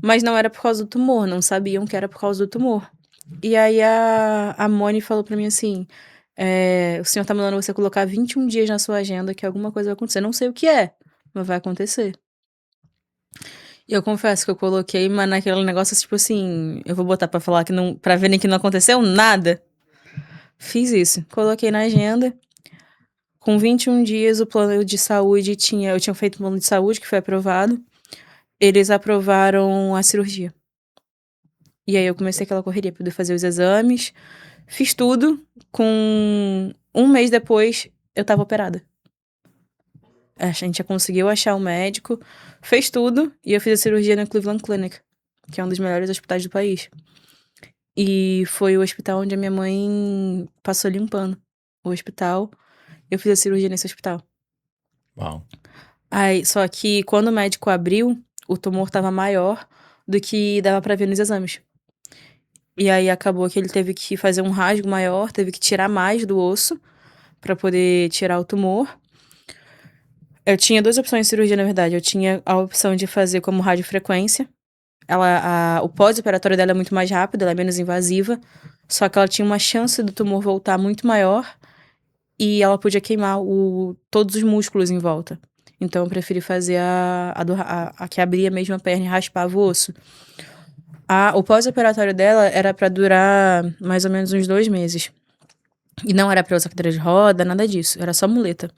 Mas não era por causa do tumor, não sabiam que era por causa do tumor. E aí a Moni falou pra mim assim: o senhor tá mandando você colocar 21 dias na sua agenda que alguma coisa vai acontecer. Não sei o que é, mas vai acontecer. E eu confesso que eu coloquei, mas naquele negócio, tipo assim, eu vou botar pra falar que não, pra verem que não aconteceu nada. Fiz isso. Coloquei na agenda. Com 21 dias, o plano de saúde eu tinha feito um plano de saúde que foi aprovado. Eles aprovaram a cirurgia. E aí eu comecei aquela correria pra poder fazer os exames. Fiz tudo. Com um mês depois, eu tava operada. A gente já conseguiu achar um médico. Fez tudo. E eu fiz a cirurgia na Cleveland Clinic, que é um dos melhores hospitais do país. E foi o hospital onde a minha mãe passou limpando o hospital. Eu fiz a cirurgia nesse hospital.
Uau.
Aí, só que quando o médico abriu, o tumor tava maior do que dava pra ver nos exames. E aí acabou que ele teve que fazer um rasgo maior, teve que tirar mais do osso pra poder tirar o tumor. Eu tinha duas opções de cirurgia, na verdade. Eu tinha a opção de fazer como radiofrequência. O pós-operatório dela é muito mais rápido, ela é menos invasiva. Só que ela tinha uma chance do tumor voltar muito maior e ela podia queimar todos os músculos em volta. Então eu preferi fazer a que abria mesmo a perna e raspava o osso. O pós-operatório dela era pra durar mais ou menos uns 2 meses. E não era pra usar cadeira de roda, nada disso. Era só muleta.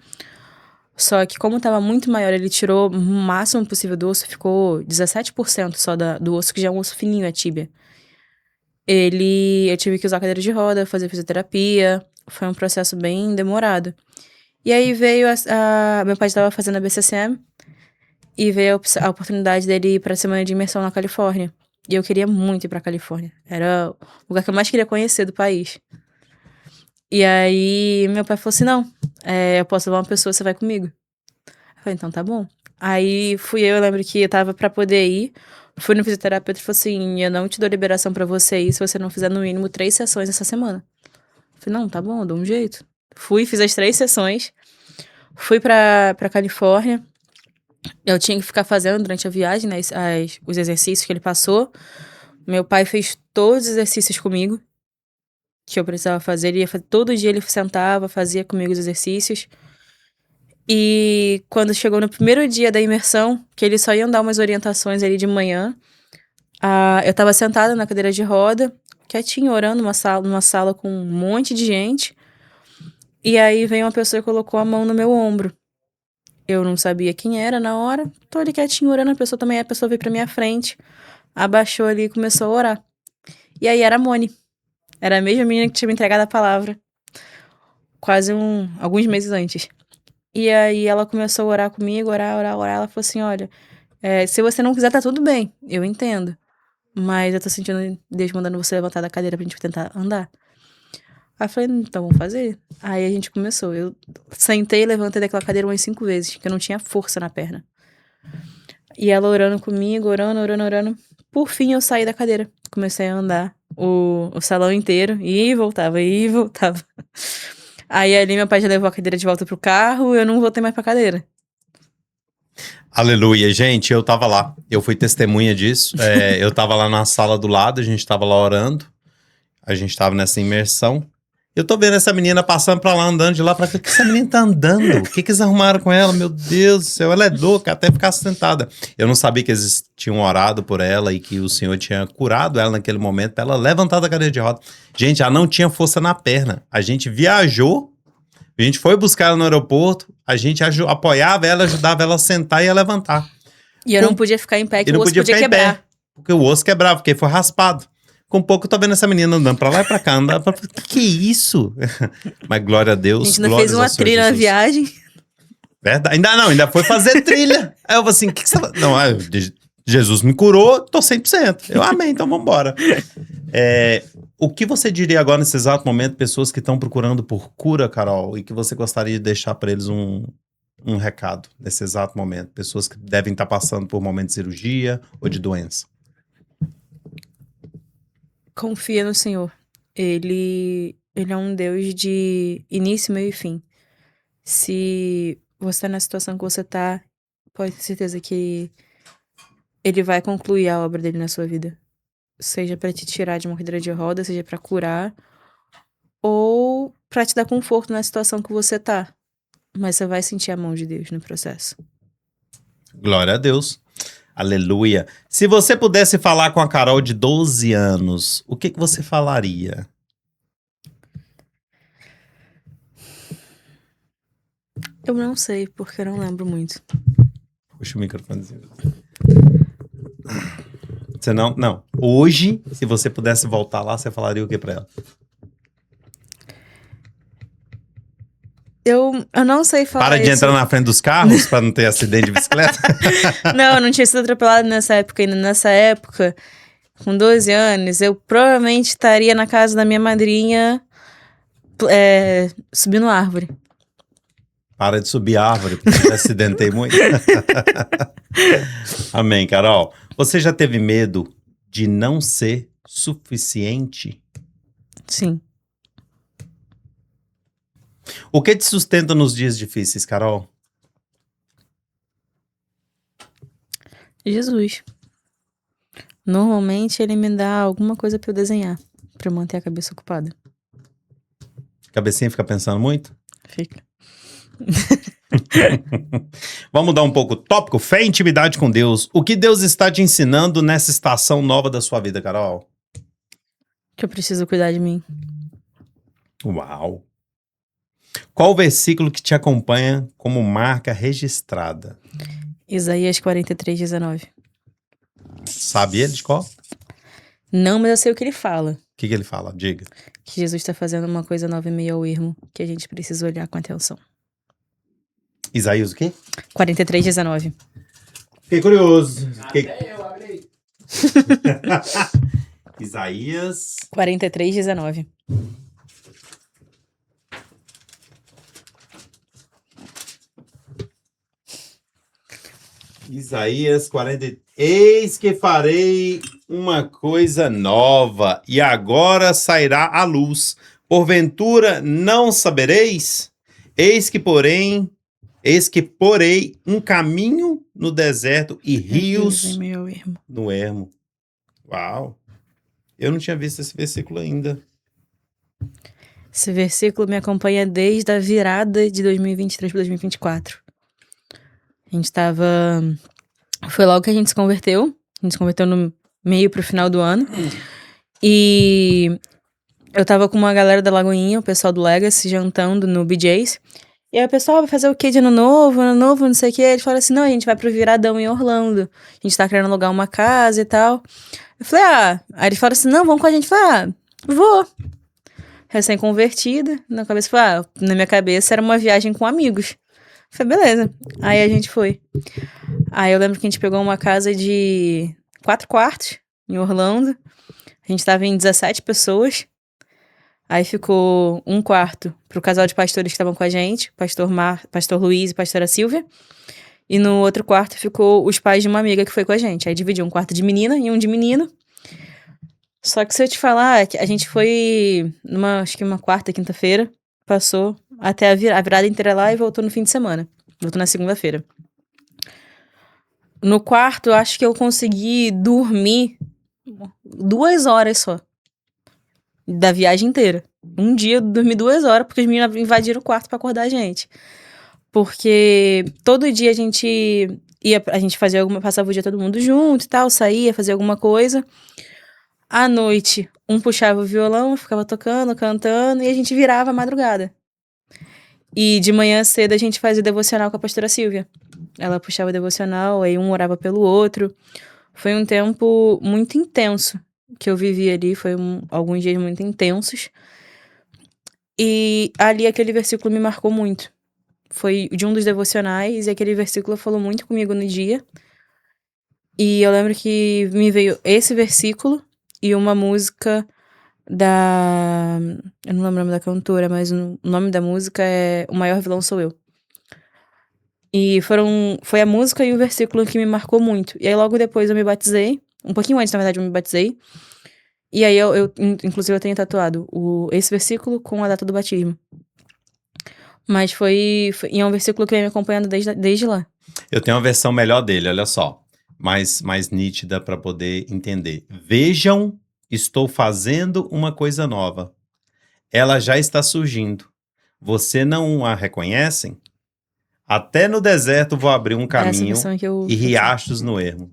Só que como tava muito maior, ele tirou o máximo possível do osso. Ficou 17% só do osso, que já é um osso fininho, a tíbia. Eu tive que usar cadeira de roda, fazer fisioterapia. Foi um processo bem demorado. E aí veio meu pai estava fazendo a BCCM. E veio a oportunidade dele ir pra semana de imersão na Califórnia. E eu queria muito ir pra Califórnia. Era o lugar que eu mais queria conhecer do país. E aí meu pai falou assim, não, eu posso levar uma pessoa, você vai comigo. Eu falei, então tá bom. Aí eu lembro que eu tava pra poder ir. Fui no fisioterapeuta e falou assim, eu não te dou liberação pra você ir se você não fizer no mínimo 3 sessões essa semana. Eu falei, não, tá bom, eu dou um jeito. Fui, fiz as 3 sessões. Fui pra Califórnia. Eu tinha que ficar fazendo durante a viagem, né, os exercícios que ele passou. Meu pai fez todos os exercícios comigo que eu precisava fazer. Todo dia ele sentava, fazia comigo os exercícios. E quando chegou no primeiro dia da imersão, que eles só iam dar umas orientações ali de manhã, eu tava sentada na cadeira de roda, quietinha, orando numa sala com um monte de gente. E aí veio uma pessoa e colocou a mão no meu ombro. Eu não sabia quem era na hora. Tô ali quietinho orando, a pessoa veio pra minha frente, abaixou ali e começou a orar. E aí era a Moni. Era a mesma menina que tinha me entregado a palavra. Quase alguns meses antes. E aí ela começou a orar comigo, orar. Ela falou assim, olha, se você não quiser, tá tudo bem. Eu entendo. Mas eu tô sentindo Deus mandando você levantar da cadeira pra gente tentar andar. Aí eu falei, então vamos fazer. Aí a gente começou. Eu sentei e levantei daquela cadeira umas 5 vezes, porque eu não tinha força na perna. E ela orando comigo, orando. Por fim, eu saí da cadeira. Comecei a andar o salão inteiro. E voltava. Aí ali meu pai já levou a cadeira de volta pro carro. Eu não voltei mais pra cadeira.
Aleluia, gente, eu tava lá. Eu fui testemunha disso. Eu tava lá na sala do lado, a gente tava lá orando. A gente tava nessa imersão. Eu tô vendo essa menina passando pra lá, andando de lá pra cá. O que essa menina tá andando? O que eles arrumaram com ela? Meu Deus do céu, ela é louca, até ficar sentada. Eu não sabia que eles tinham orado por ela e que o Senhor tinha curado ela naquele momento pra ela levantar da cadeira de roda. Gente, ela não tinha força na perna. A gente viajou, a gente foi buscar ela no aeroporto, a gente apoiava ela, ajudava ela a sentar e a levantar.
E eu não podia ficar em pé, que o osso podia quebrar.
Porque o osso quebrava, porque foi raspado. Com pouco eu tô vendo essa menina andando pra lá e pra cá, andando pra... Que é isso? Mas glória a Deus.
A gente ainda fez uma trilha na viagem.
Verdade. Ainda foi fazer trilha. Aí eu falei assim, o que você tá... Não, Jesus me curou, tô 100%. Eu amei, então vambora. O que você diria agora, nesse exato momento, pessoas que estão procurando por cura, Carol, e que você gostaria de deixar para eles um recado nesse exato momento? Pessoas que devem estar passando por momento de cirurgia ou de doença.
Confia no Senhor. Ele é um Deus de início, meio e fim. Se você tá na situação que você tá, pode ter certeza que ele vai concluir a obra dele na sua vida. Seja pra te tirar de uma cadeira de roda, seja pra curar, ou pra te dar conforto na situação que você tá. Mas você vai sentir a mão de Deus no processo.
Glória a Deus. Aleluia. Se você pudesse falar com a Carol de 12 anos, o que você falaria?
Eu não sei, porque eu não lembro muito.
Puxa o microfonezinho. Você não. Hoje, se você pudesse voltar lá, você falaria o que pra ela?
Eu não sei falar
Para de
isso.
entrar na frente dos carros pra não ter acidente de bicicleta?
Não, eu não tinha sido atropelada nessa época ainda. Nessa época, com 12 anos, eu provavelmente estaria na casa da minha madrinha subindo árvore.
Para de subir a árvore, porque eu acidentei muito. Amém, Carol. Você já teve medo de não ser suficiente?
Sim.
O que te sustenta nos dias difíceis, Carol?
Jesus. Normalmente ele me dá alguma coisa pra eu desenhar, pra eu manter a cabeça ocupada.
Cabecinha fica pensando muito?
Fica.
Vamos mudar um pouco o tópico. Fé e intimidade com Deus. O que Deus está te ensinando nessa estação nova da sua vida, Carol?
Que eu preciso cuidar de mim.
Uau! Qual o versículo que te acompanha como marca registrada?
Isaías 43:19.
Sabe ele de qual?
Não, mas eu sei o que ele fala.
O que ele fala? Diga.
Que Jesus tá fazendo uma coisa nova em meio ao ermo, que a gente precisa olhar com atenção.
Isaías o quê?
43:19.
Fiquei curioso.
Até eu abri.
Isaías
43:19.
Isaías 40. Eis que farei uma coisa nova, e agora sairá a luz. Porventura não sabereis? Eis que porei um caminho no deserto e
Em
rios
meio ao ermo.
no ermo. Uau! Eu não tinha visto esse versículo ainda.
Esse versículo me acompanha desde a virada de 2023 para 2024. A gente tava... Foi logo que a gente se converteu. A gente se converteu no meio pro final do ano. E eu tava com uma galera da Lagoinha, o pessoal do Legacy, jantando no BJ's. E aí o pessoal vai fazer o quê de ano novo, não sei o quê. Eles falaram assim, não, a gente vai pro Viradão em Orlando. A gente tá querendo alugar uma casa e tal. Eu falei, Aí eles falaram assim, não, vamos com a gente. Eu falei, vou. Recém-convertida. Na minha cabeça era uma viagem com amigos. Eu falei, beleza. Aí a gente foi. Aí eu lembro que a gente pegou uma casa de 4 quartos em Orlando. A gente tava em 17 pessoas. Aí ficou um quarto pro casal de pastores que estavam com a gente, pastor Luiz e pastora Silvia. E no outro quarto ficou os pais de uma amiga que foi com a gente. Aí dividiu um quarto de menina e um de menino. Só que se eu te falar, a gente foi acho que uma quarta, quinta-feira, passou até a virada inteira lá e voltou no fim de semana. Voltou na segunda-feira. No quarto, eu acho que eu consegui dormir 2 horas só. Da viagem inteira. Um dia eu dormi 2 horas porque os meninos invadiram o quarto pra acordar a gente. Porque todo dia a gente passava o dia todo mundo junto e tal, saía, fazia alguma coisa. À noite, um puxava o violão, ficava tocando, cantando, e a gente virava a madrugada. E de manhã cedo a gente fazia devocional com a pastora Silvia. Ela puxava o devocional, aí um orava pelo outro. Foi um tempo muito intenso que eu vivi ali, foi alguns dias muito intensos. E ali aquele versículo me marcou muito. foi de um dos devocionais, e aquele versículo falou muito comigo no dia. E eu lembro que me veio esse versículo e uma música da... Eu não lembro o nome da cantora, mas o nome da música é O Maior Vilão Sou Eu. E foi a música e o versículo que me marcou muito. E aí logo depois eu me batizei, um pouquinho antes, na verdade, eu me batizei. E aí inclusive eu tenho tatuado esse versículo com a data do batismo. Mas e é um versículo que vem me acompanhando desde lá.
Eu tenho uma versão melhor dele, olha só. Mais nítida para poder entender. Vejam, estou fazendo uma coisa nova. Ela já está surgindo. Você não a reconhecem? Até no deserto vou abrir um caminho e riachos no ermo.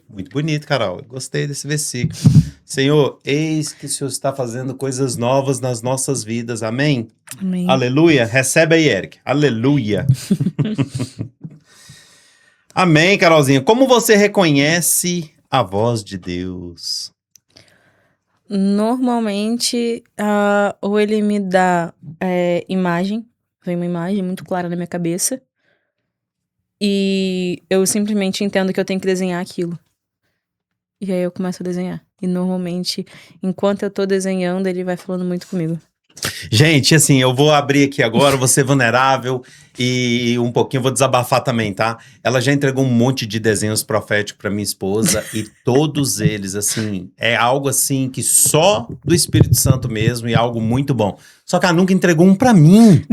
Muito bonito, Carol. Eu gostei desse versículo. Senhor, eis que o Senhor está fazendo coisas novas nas nossas vidas. Amém?
Amém.
Aleluia. Recebe aí, Eric. Aleluia. Amém, Carolzinha. Como você reconhece a voz de Deus?
Normalmente, ou ele me dá imagem, vem uma imagem muito clara na minha cabeça, e eu simplesmente entendo que eu tenho que desenhar aquilo. E aí eu começo a desenhar. E normalmente, enquanto eu tô desenhando, ele vai falando muito comigo.
Gente, assim, eu vou abrir aqui agora, vou ser vulnerável e um pouquinho vou desabafar também, tá? Ela já entregou um monte de desenhos proféticos pra minha esposa e todos eles, assim, é algo assim que só do Espírito Santo mesmo e algo muito bom. Só que ela nunca entregou um pra mim.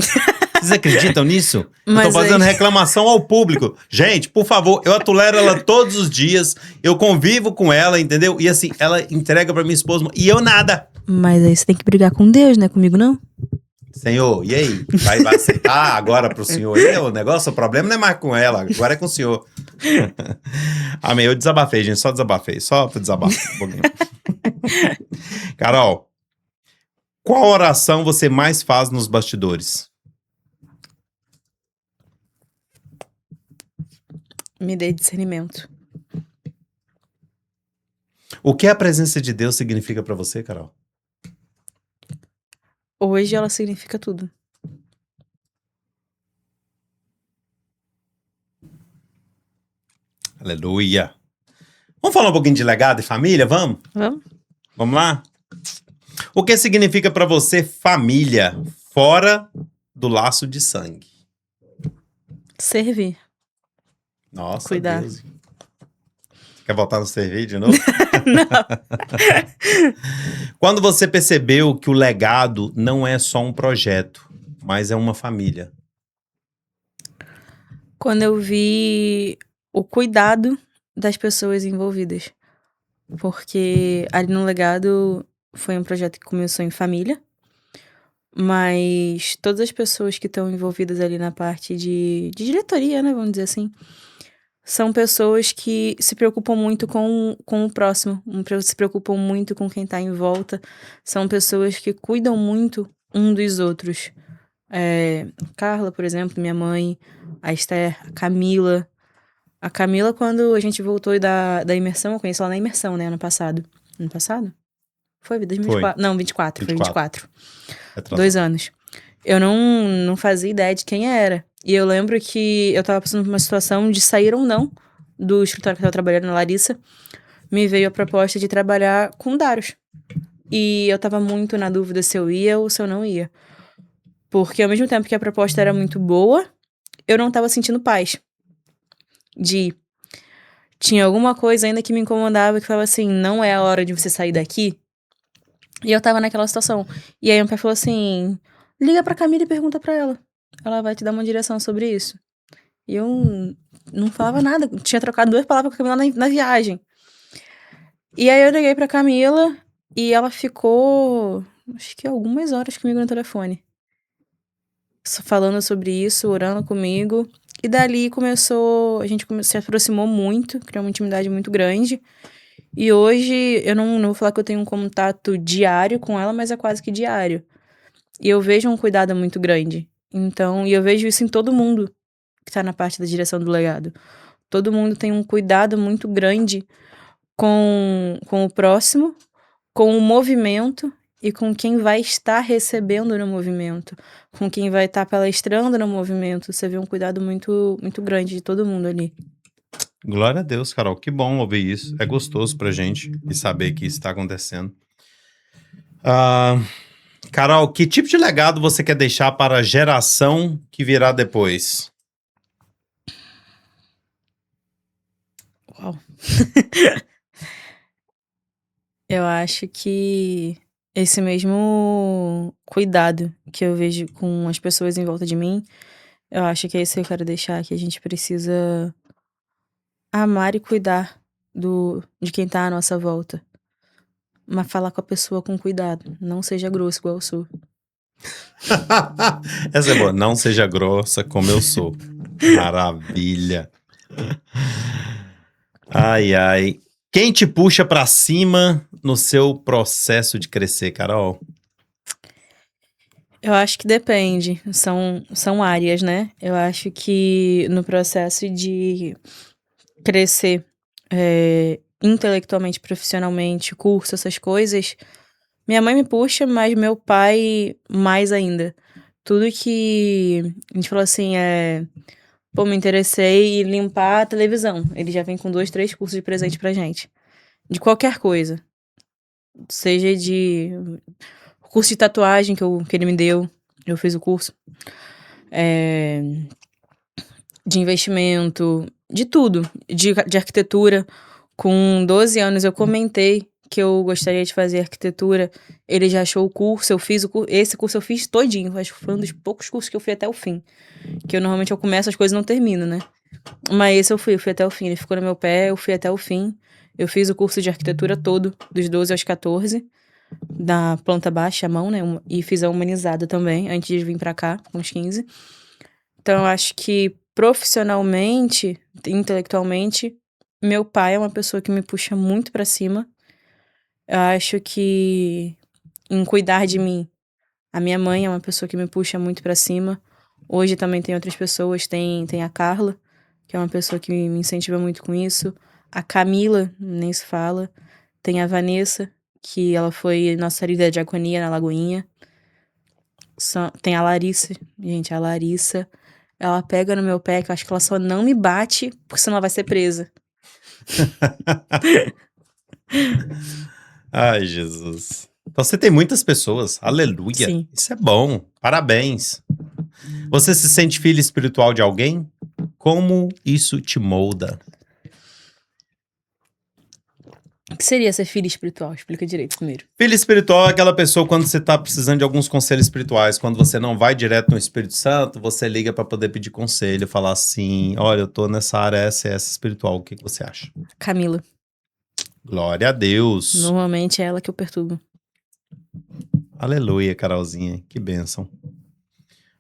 Vocês acreditam nisso?
Mas
eu tô fazendo reclamação ao público. Gente, por favor, eu atolero ela todos os dias, eu convivo com ela, entendeu? E assim, ela entrega pra minha esposa e eu nada.
Mas aí você tem que brigar com Deus, né? Comigo não?
Senhor, e aí? Vai aceitar agora pro senhor aí o negócio? O problema não é mais com ela, agora é com o senhor. Amém, eu desabafei, gente, só pra desabafar um pouquinho. Carol, qual oração você mais faz nos bastidores?
Me dê discernimento.
O que a presença de Deus significa pra você, Carol?
Hoje ela significa tudo.
Aleluia. Vamos falar um pouquinho de legado e família, vamos?
Vamos?
Vamos lá? O que significa pra você família fora do laço de sangue?
Servir.
Nossa,
Cuidar.
Deus. Quer voltar no servir de novo?
Não.
Quando você percebeu que o legado não é só um projeto, mas é uma família?
Quando eu vi o cuidado das pessoas envolvidas. Porque ali no legado foi um projeto que começou em família. Mas todas as pessoas que estão envolvidas ali na parte de diretoria, né? Vamos dizer assim. São pessoas que se preocupam muito com o próximo, se preocupam muito com quem tá em volta. São pessoas que cuidam muito um dos outros. Carla, por exemplo, minha mãe, a Esther, a Camila. A Camila, quando a gente voltou da imersão, eu conheci ela na imersão, né, ano passado. Ano passado? Foi, 2024? Não, 24, foi 24. 2 anos. Eu não fazia ideia de quem era. E eu lembro que eu tava passando por uma situação de sair ou não do escritório que eu tava trabalhando na Larissa. Me veio a proposta de trabalhar com o Darius. E eu tava muito na dúvida se eu ia ou se eu não ia. Porque ao mesmo tempo que a proposta era muito boa, eu não tava sentindo paz. Tinha alguma coisa ainda que me incomodava, que falava assim, não é a hora de você sair daqui. E eu tava naquela situação. E aí meu pai falou assim, liga pra Camila e pergunta pra ela. Ela vai te dar uma direção sobre isso. E eu não falava nada. Tinha trocado 2 palavras com a Camila na viagem. E aí eu liguei pra Camila e ela ficou, acho que algumas horas comigo no telefone. Falando sobre isso, orando comigo. E dali a gente se aproximou muito, criou uma intimidade muito grande. E hoje, eu não vou falar que eu tenho um contato diário com ela, mas é quase que diário. E eu vejo um cuidado muito grande. Então, e eu vejo isso em todo mundo que tá na parte da direção do legado. Todo mundo tem um cuidado muito grande com o próximo, com o movimento e com quem vai estar recebendo no movimento, com quem vai estar palestrando no movimento. Você vê um cuidado muito, muito grande de todo mundo ali.
Glória a Deus, Carol. Que bom ouvir isso. É gostoso pra gente e saber que isso está acontecendo. Carol, que tipo de legado você quer deixar para a geração que virá depois?
Uau. Eu acho que esse mesmo cuidado que eu vejo com as pessoas em volta de mim, eu acho que é isso que eu quero deixar, que a gente precisa amar e cuidar de quem tá à nossa volta. Mas falar com a pessoa com cuidado. Não seja grosso igual eu sou.
Essa é boa. Não seja grossa como eu sou. Maravilha. Ai, ai. Quem te puxa pra cima no seu processo de crescer, Carol?
Eu acho que depende. São áreas, né? Eu acho que no processo de crescer intelectualmente, profissionalmente, curso, essas coisas, minha mãe me puxa, mas meu pai mais ainda. Tudo que a gente falou assim pô, me interessei em limpar a televisão. Ele já vem com 2, 3 cursos de presente pra gente. De qualquer coisa. Seja de curso de tatuagem que ele me deu. Eu fiz o curso. De investimento, de tudo. De arquitetura. Com 12 anos eu comentei que eu gostaria de fazer arquitetura. Ele já achou o curso, eu fiz o curso. Esse curso eu fiz todinho. Acho que foi um dos poucos cursos que eu fui até o fim. Que normalmente eu começo as coisas e não termino, né? Mas esse eu fui até o fim. Ele ficou no meu pé, eu fui até o fim. Eu fiz o curso de arquitetura todo, dos 12 aos 14, da planta baixa, à mão, né? E fiz a humanizada também, antes de vir pra cá, com uns 15. Então, eu acho que profissionalmente, intelectualmente, meu pai é uma pessoa que me puxa muito pra cima. Eu acho que em cuidar de mim, a minha mãe é uma pessoa que me puxa muito pra cima. Hoje também tem outras pessoas, tem a Carla, que é uma pessoa que me incentiva muito com isso. A Camila, nem se fala. Tem a Vanessa, que ela foi nossa líder de diaconia na Lagoinha. Tem a Larissa, gente, a Larissa, ela pega no meu pé, que eu acho que ela só não me bate, porque senão ela vai ser presa.
Ai, Jesus. Então você tem muitas pessoas. Aleluia.
Sim.
Isso é bom. Parabéns. Você se sente filho espiritual de alguém? Como isso te molda?
O que seria ser filho espiritual? Explica direito primeiro.
Filho espiritual é aquela pessoa quando você tá precisando de alguns conselhos espirituais. Quando você não vai direto no Espírito Santo, você liga pra poder pedir conselho, falar assim: olha, eu tô nessa área essa espiritual, o que você acha?
Camila.
Glória a Deus.
Normalmente é ela que eu perturbo.
Aleluia, Carolzinha. Que bênção.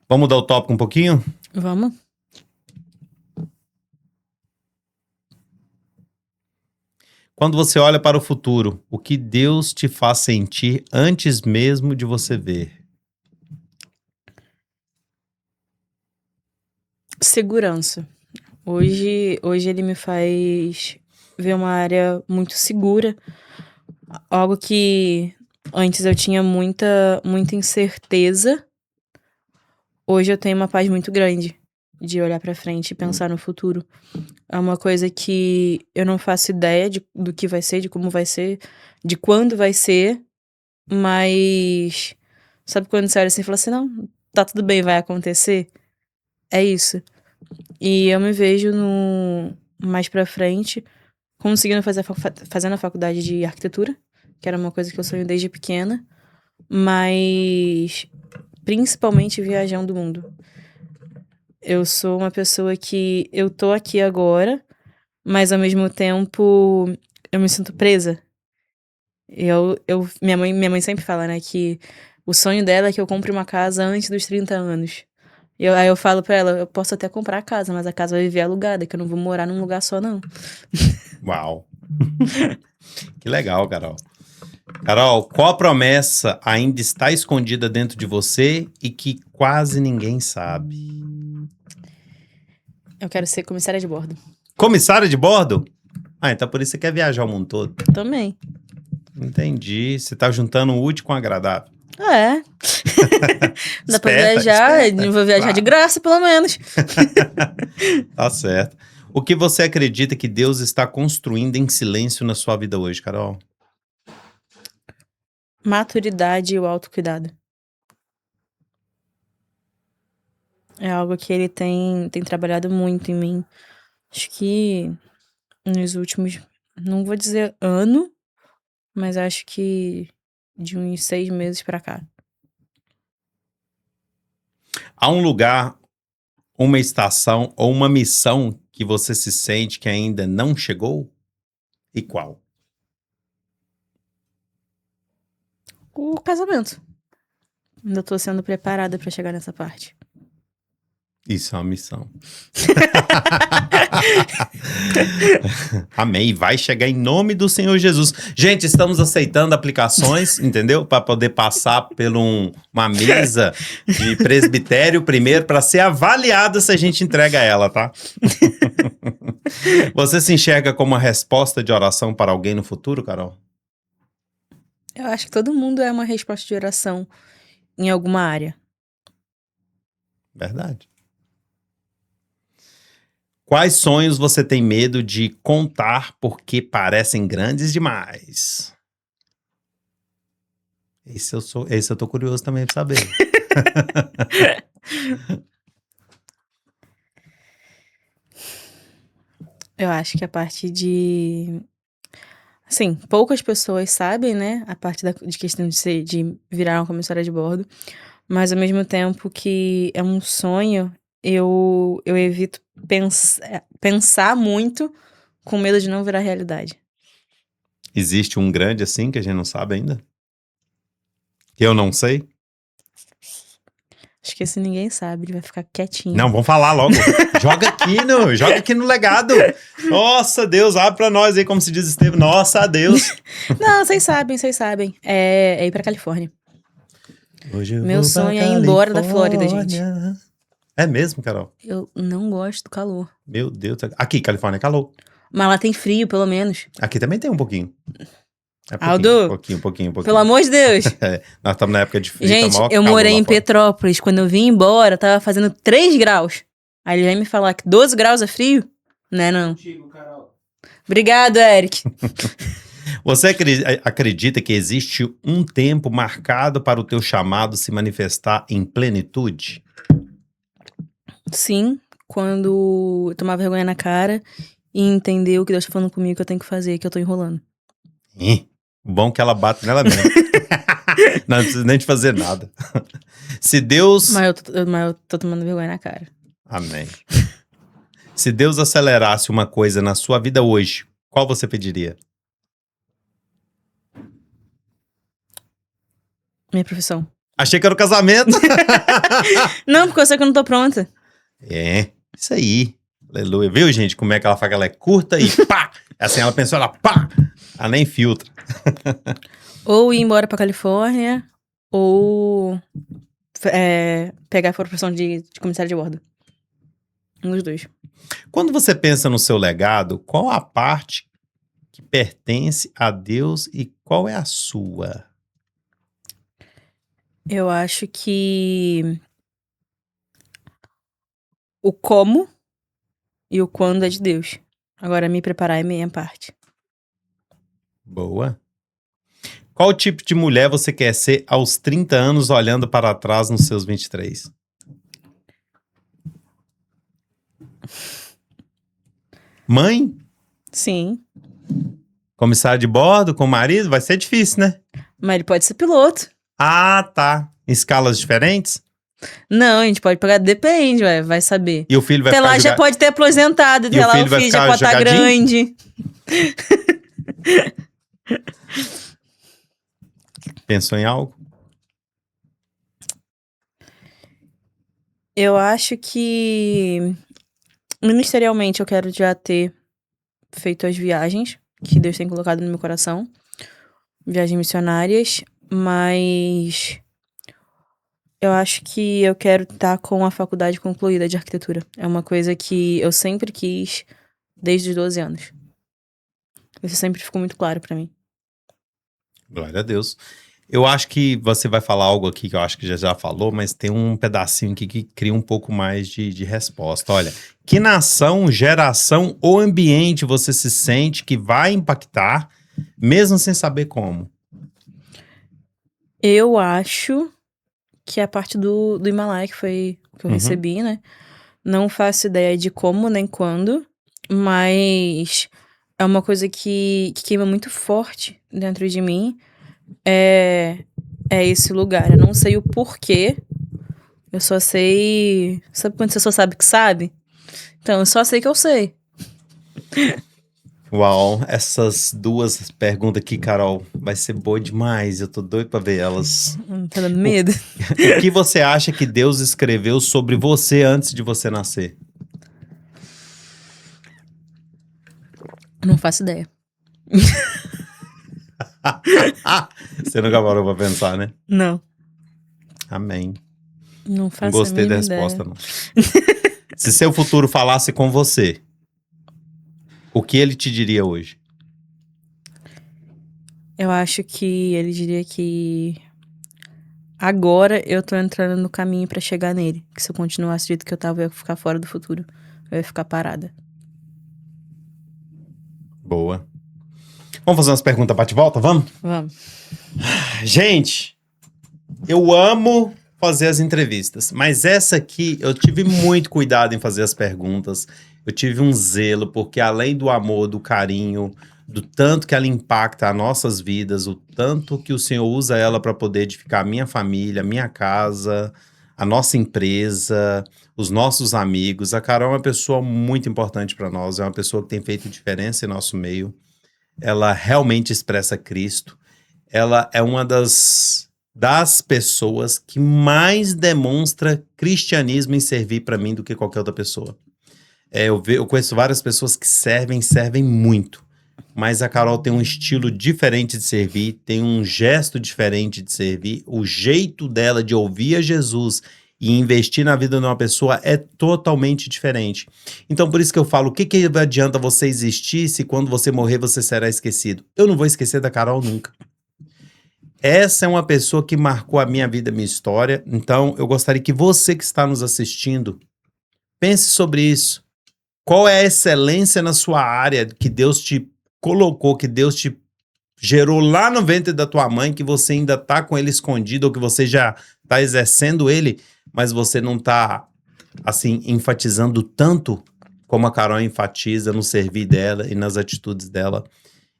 Vamos mudar o tópico um pouquinho?
Vamos?
Quando você olha para o futuro, o que Deus te faz sentir antes mesmo de você ver?
Segurança. Hoje ele me faz ver uma área muito segura. Algo que antes eu tinha muita incerteza. Hoje eu tenho uma paz muito grande de olhar pra frente e pensar no futuro. É uma coisa que eu não faço ideia do que vai ser, de como vai ser, de quando vai ser, mas sabe quando você olha assim e fala assim, não, tá tudo bem, vai acontecer? É isso. E eu me vejo mais pra frente conseguindo fazendo a faculdade de arquitetura, que era uma coisa que eu sonho desde pequena, mas principalmente viajando o mundo. Eu sou uma pessoa que eu tô aqui agora, mas ao mesmo tempo eu me sinto presa. Minha mãe sempre fala, né, que o sonho dela é que eu compre uma casa antes dos 30 anos. Aí eu falo pra ela, eu posso até comprar a casa, mas a casa vai viver alugada, que eu não vou morar num lugar só, não.
Uau. Que legal, Carol. Carol, qual promessa ainda está escondida dentro de você e que quase ninguém sabe?
Eu quero ser comissária de bordo.
Comissária de bordo? Ah, então por isso você quer viajar o mundo todo.
Também.
Entendi. Você tá juntando o útil com o agradável.
É. Dá pra
Esperta,
viajar,
esperta.
vou viajar
Claro.
de graça, pelo menos.
Tá certo. O que você acredita que Deus está construindo em silêncio na sua vida hoje, Carol?
Maturidade e o autocuidado. É algo que ele tem trabalhado muito em mim. Acho que nos últimos, não vou dizer ano, mas acho que de uns 6 meses pra cá.
Há um lugar, uma estação ou uma missão que você se sente que ainda não chegou? E qual?
O casamento. Ainda tô sendo preparada pra chegar nessa parte.
Isso é uma missão. Amém. Vai chegar em nome do Senhor Jesus. Gente, estamos aceitando aplicações, entendeu? Para poder passar por uma mesa de presbitério primeiro para ser avaliada se a gente entrega ela, tá? Você se enxerga como uma resposta de oração para alguém no futuro, Carol?
Eu acho que todo mundo é uma resposta de oração em alguma área.
Verdade. Quais sonhos você tem medo de contar porque parecem grandes demais? Esse eu tô curioso também pra saber.
Eu acho que a parte de... Assim, poucas pessoas sabem, né? A parte de questão de virar uma comissária de bordo. Mas ao mesmo tempo que é um sonho, eu evito pensar muito com medo de não virar realidade.
Existe um grande assim que a gente não sabe ainda? Que eu não sei?
Acho que se ninguém sabe, ele vai ficar quietinho.
Não, vamos falar logo. Joga aqui no legado. Nossa, Deus, abre pra nós aí, como se diz Estevam. Nossa, Deus.
Não, vocês sabem. É ir pra Califórnia.
Hoje eu
Meu
vou pra
sonho é ir embora da Flórida,
Califórnia.
gente.
É mesmo, Carol?
Eu não gosto do calor.
Meu Deus. Aqui, Califórnia é calor.
Mas lá tem frio, pelo menos.
Aqui também tem um pouquinho. É
Aldo,
pouquinho.
pelo amor de Deus.
É, nós estamos na época de frio.
Gente,
tá maior
eu
calor
morei
lá
em
fora.
Petrópolis. Quando eu vim embora, tava fazendo 3 graus. Aí ele vem me falar que 12 graus é frio? Né, não? Obrigado, Eric.
Você acredita que existe um tempo marcado para o teu chamado se manifestar em plenitude?
Sim, quando eu tomar vergonha na cara e entender o que Deus tá falando comigo que eu tenho que fazer, que eu tô enrolando.
Bom que ela bate nela mesmo. Não precisa nem de fazer nada. Se Deus...
Mas eu tô tomando vergonha na cara.
Amém. Se Deus acelerasse uma coisa na sua vida hoje, qual você pediria?
Minha profissão.
Achei que era o casamento.
Não, porque eu sei que eu não tô pronta.
É, isso aí. Aleluia. Viu, gente, como é que ela fala que ela é curta e pá! Assim, ela pensou, ela pá! Ela nem filtra.
Ou ir embora pra Califórnia, ou pegar a profissão de comissário de bordo. Um dos dois.
Quando você pensa no seu legado, qual a parte que pertence a Deus e qual é a sua?
Eu acho que o como e o quando é de Deus. Agora, me preparar é minha parte.
Boa. Qual tipo de mulher você quer ser aos 30 anos olhando para trás nos seus 23? Mãe?
Sim.
Comissário de bordo com marido? Vai ser difícil, né?
Mas ele pode ser piloto.
Ah, tá. Em escalas diferentes?
Não, a gente pode pegar, depende, ué, vai saber.
E o filho vai
Até
ficar
lá já pode ter aposentado, até
E o
lá
filho
o
vai
filho já
ficar
pode estar
jogadinho?
grande.
Pensou em algo?
Eu acho que ministerialmente eu quero já ter feito as viagens que Deus tem colocado no meu coração. Viagens missionárias, mas eu acho que eu quero estar com a faculdade concluída de arquitetura. É uma coisa que eu sempre quis desde os 12 anos. Isso sempre ficou muito claro pra mim.
Glória a Deus. Eu acho que você vai falar algo aqui que eu acho que já falou, mas tem um pedacinho aqui que cria um pouco mais de resposta. Olha, que nação, geração ou ambiente você se sente que vai impactar, mesmo sem saber como?
Eu acho que a parte do Himalaia, que foi o que eu
Uhum.
recebi, né? Não faço ideia de como nem quando, mas é uma coisa que queima muito forte dentro de mim. É esse lugar. Eu não sei o porquê. Eu só sei. Sabe quando você só sabe que sabe? Então, eu só sei que eu sei.
Uau, essas duas perguntas aqui, Carol, vai ser boa demais. Eu tô doido pra ver elas.
Tá dando medo?
O que você acha que Deus escreveu sobre você antes de você nascer?
Não faço ideia.
Você nunca parou pra pensar, né?
Não.
Amém.
Não
Não
faço
gostei
a
da
mínima
resposta,
ideia.
não. Se seu futuro falasse com você, o que ele te diria hoje?
Eu acho que ele diria que agora eu tô entrando no caminho pra chegar nele. Que se eu continuasse do jeito que eu tava, eu ia ficar fora do futuro. Eu ia ficar parada.
Boa. Vamos fazer umas perguntas bate-volta? Vamos?
Vamos.
Gente, eu amo fazer as entrevistas, mas essa aqui eu tive muito cuidado em fazer as perguntas. Eu tive um zelo, porque além do amor, do carinho, do tanto que ela impacta as nossas vidas, o tanto que o Senhor usa ela para poder edificar a minha família, a minha casa, a nossa empresa, os nossos amigos. A Carol é uma pessoa muito importante para nós, é uma pessoa que tem feito diferença em nosso meio. Ela realmente expressa Cristo. Ela é uma das pessoas que mais demonstra cristianismo em servir para mim do que qualquer outra pessoa. Eu conheço várias pessoas que servem muito, mas a Carol tem um estilo diferente de servir, tem um gesto diferente de servir, o jeito dela de ouvir a Jesus e investir na vida de uma pessoa é totalmente diferente. Então, por isso que eu falo, o que adianta você existir se quando você morrer você será esquecido? Eu não vou esquecer da Carol nunca. Essa é uma pessoa que marcou a minha vida, a minha história. Então, eu gostaria que você que está nos assistindo, pense sobre isso. Qual é a excelência na sua área que Deus te colocou, que Deus te gerou lá no ventre da tua mãe, que você ainda está com ele escondido, ou que você já está exercendo ele, mas você não está, assim, enfatizando tanto como a Carol enfatiza no servir dela e nas atitudes dela.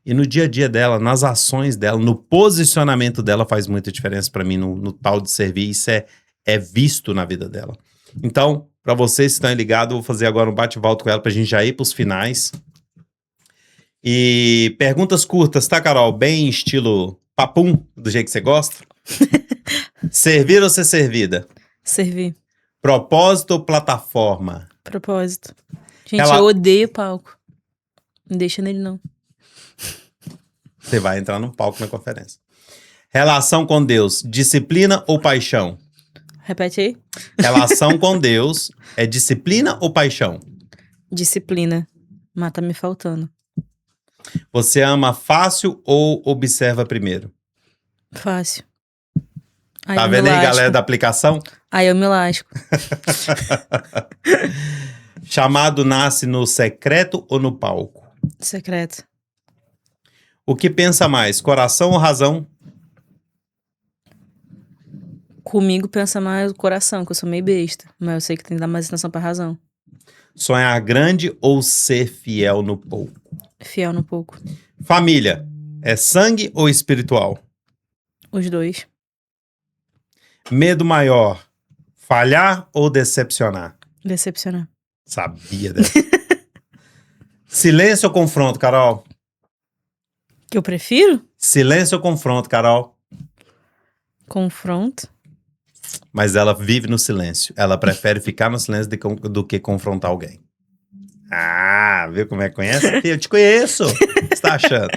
E no dia a dia dela, nas ações dela, no posicionamento dela faz muita diferença para mim no tal de servir. Isso é visto na vida dela. Então, para vocês que estão ligados, eu vou fazer agora um bate-volta com ela para a gente já ir para os finais. E perguntas curtas, tá, Carol? Bem estilo papum, do jeito que você gosta. Servir ou ser servida?
Servir.
Propósito ou plataforma?
Propósito. Gente, eu odeio palco. Não deixa nele, não.
Você vai entrar no palco na conferência. Relação com Deus, disciplina ou paixão?
Repete aí.
Relação com Deus é disciplina ou paixão?
Disciplina. Mas tá me faltando.
Você ama fácil ou observa primeiro?
Fácil. Aí
Tá vendo aí, galera da aplicação?
Aí eu me lasco.
Chamado nasce no secreto ou no palco?
Secreto.
O que pensa mais, coração ou razão?
Comigo pensa mais o coração, que eu sou meio besta. Mas eu sei que tem que dar mais atenção pra razão.
Sonhar grande ou ser fiel no pouco?
Fiel no pouco.
Família, é sangue ou espiritual?
Os dois.
Medo maior, falhar ou decepcionar?
Decepcionar.
Sabia dessa. Silêncio ou confronto, Carol?
Que eu prefiro?
Silêncio ou confronto, Carol?
Confronto.
Mas ela vive no silêncio. Ela prefere ficar no silêncio do que confrontar alguém. Ah, viu como é que conhece? Eu te conheço. O que você tá achando?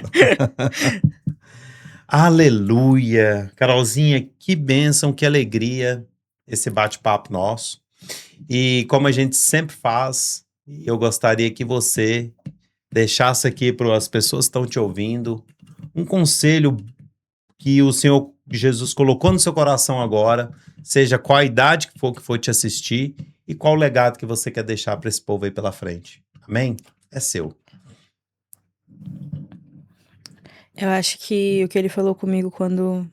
Aleluia. Carolzinha, que bênção, que alegria esse bate-papo nosso. E como a gente sempre faz, eu gostaria que você deixasse aqui para as pessoas que estão te ouvindo um conselho que o Senhor Jesus colocou no seu coração agora, seja qual a idade que for te assistir e qual o legado que você quer deixar para esse povo aí pela frente. Amém? É seu.
Eu acho que o que ele falou comigo quando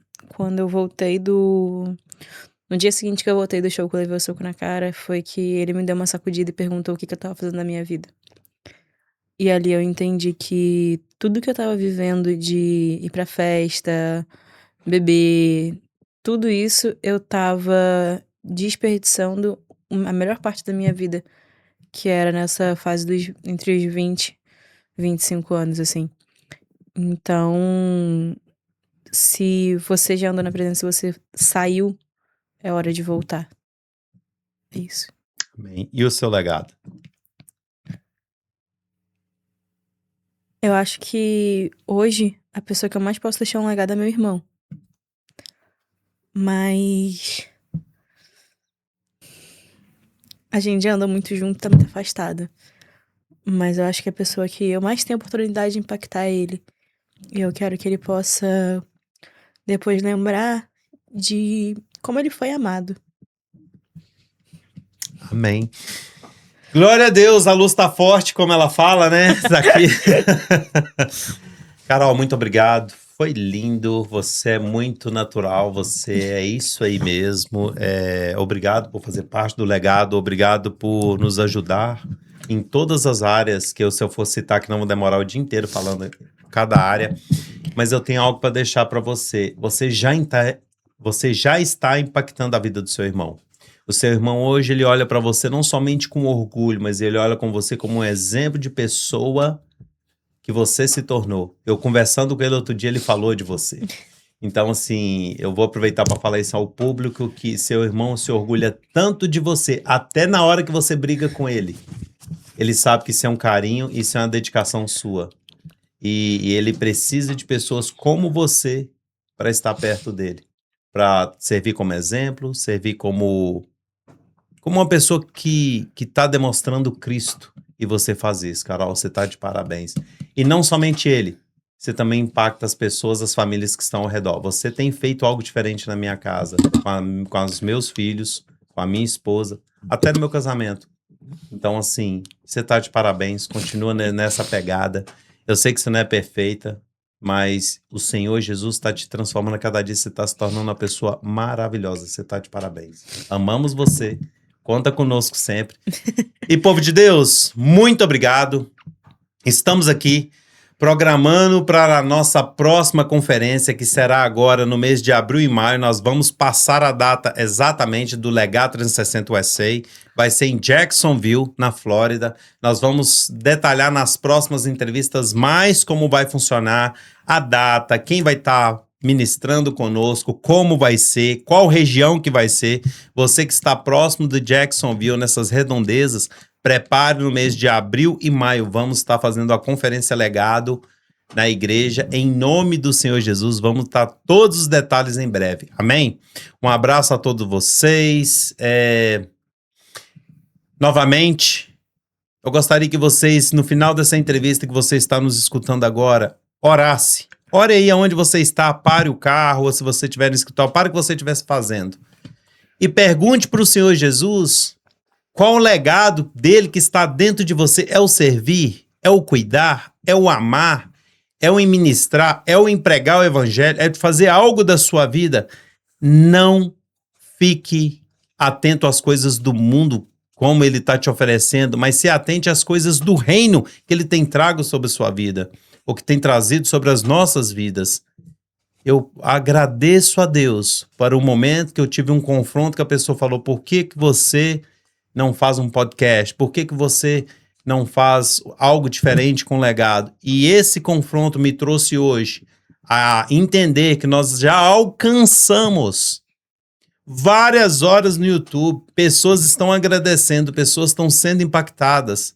eu voltei do... No dia seguinte que eu voltei do show que eu levei o soco na cara, foi que ele me deu uma sacudida e perguntou o que eu tava fazendo na minha vida. E ali eu entendi que tudo que eu tava vivendo de ir pra festa, beber, tudo isso eu tava desperdiçando a melhor parte da minha vida, que era nessa fase entre os 20 e 25 anos, assim. Então, se você já andou na presença, se você saiu, é hora de voltar. É isso.
Amém. E o seu legado?
Eu acho que hoje a pessoa que eu mais posso deixar um legado é meu irmão. Mas a gente já anda muito junto, tá muito afastada. Mas eu acho que a pessoa que eu mais tenho oportunidade de impactar é ele. E eu quero que ele possa depois lembrar de como ele foi amado.
Amém. Glória a Deus, a luz tá forte, como ela fala, né? Daqui. Carol, muito obrigado. Foi lindo, você é muito natural, você é isso aí mesmo. Obrigado por fazer parte do legado, obrigado por nos ajudar em todas as áreas, que se eu for citar, que não vou demorar o dia inteiro falando cada área, mas eu tenho algo para deixar para você. Você já está impactando a vida do seu irmão. O seu irmão hoje, ele olha para você não somente com orgulho, mas ele olha com você como um exemplo de pessoa que você se tornou. Eu conversando com ele outro dia, ele falou de você. Então, assim, eu vou aproveitar para falar isso ao público, que seu irmão se orgulha tanto de você, até na hora que você briga com ele. Ele sabe que isso é um carinho, isso é uma dedicação sua. E ele precisa de pessoas como você para estar perto dele. Para servir como exemplo, servir como uma pessoa que está demonstrando Cristo. E você faz isso, Carol, você está de parabéns. E não somente ele, você também impacta as pessoas, as famílias que estão ao redor. Você tem feito algo diferente na minha casa, com os meus filhos, com a minha esposa, até no meu casamento. Então, assim, você está de parabéns, continua nessa pegada. Eu sei que você não é perfeita, mas o Senhor Jesus está te transformando a cada dia, você está se tornando uma pessoa maravilhosa. Você está de parabéns. Amamos você. Conta conosco sempre. E, povo de Deus, muito obrigado. Estamos aqui programando para a nossa próxima conferência, que será agora no mês de abril e maio. Nós vamos passar a data exatamente do Legado 360 USA. Vai ser em Jacksonville, na Flórida. Nós vamos detalhar nas próximas entrevistas mais como vai funcionar, a data, quem vai estar ministrando conosco, como vai ser, qual região que vai ser. Você que está próximo de Jacksonville, nessas redondezas, prepare no mês de abril e maio. Vamos estar fazendo a conferência Legado na igreja, em nome do Senhor Jesus. Vamos estar todos os detalhes em breve. Amém? Um abraço a todos vocês. Novamente, eu gostaria que vocês, no final dessa entrevista que você está nos escutando agora, orasse. Ore aí aonde você está, pare o carro, ou se você estiver no escritório, pare o que você estivesse fazendo. E pergunte para o Senhor Jesus qual o legado dele que está dentro de você. É o servir, é o cuidar, é o amar, é o ministrar, é o empregar o evangelho, é fazer algo da sua vida. Não fique atento às coisas do mundo, como ele está te oferecendo, mas se atente às coisas do reino que ele tem trago sobre a sua vida, ou que tem trazido sobre as nossas vidas. Eu agradeço a Deus para o momento que eu tive um confronto que a pessoa falou: por que você não faz um podcast? Por que você não faz algo diferente com o legado? E esse confronto me trouxe hoje a entender que nós já alcançamos várias horas no YouTube, pessoas estão agradecendo, pessoas estão sendo impactadas.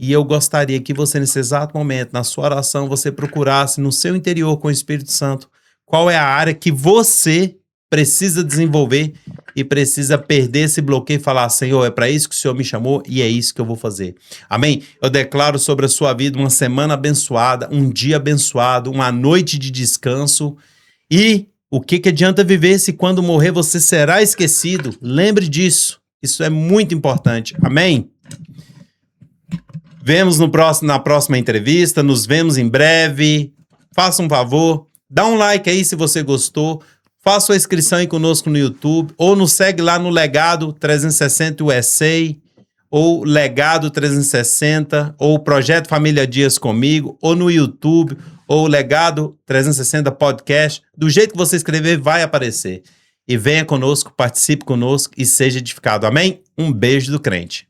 E eu gostaria que você, nesse exato momento, na sua oração, você procurasse no seu interior com o Espírito Santo qual é a área que você precisa desenvolver e precisa perder esse bloqueio e falar: Senhor, é para isso que o Senhor me chamou e é isso que eu vou fazer. Amém? Eu declaro sobre a sua vida uma semana abençoada, um dia abençoado, uma noite de descanso E o que adianta viver se quando morrer você será esquecido? Lembre disso. Isso é muito importante. Amém? Vemos na próxima entrevista. Nos vemos em breve. Faça um favor. Dá um like aí se você gostou. Faça sua inscrição aí conosco no YouTube. Ou nos segue lá no Legado 360 USA. Ou Legado 360. Ou Projeto Família Dias Comigo. Ou no YouTube. Ou Legado 360 Podcast. Do jeito que você escrever, vai aparecer. E venha conosco, participe conosco e seja edificado. Amém? Um beijo do crente.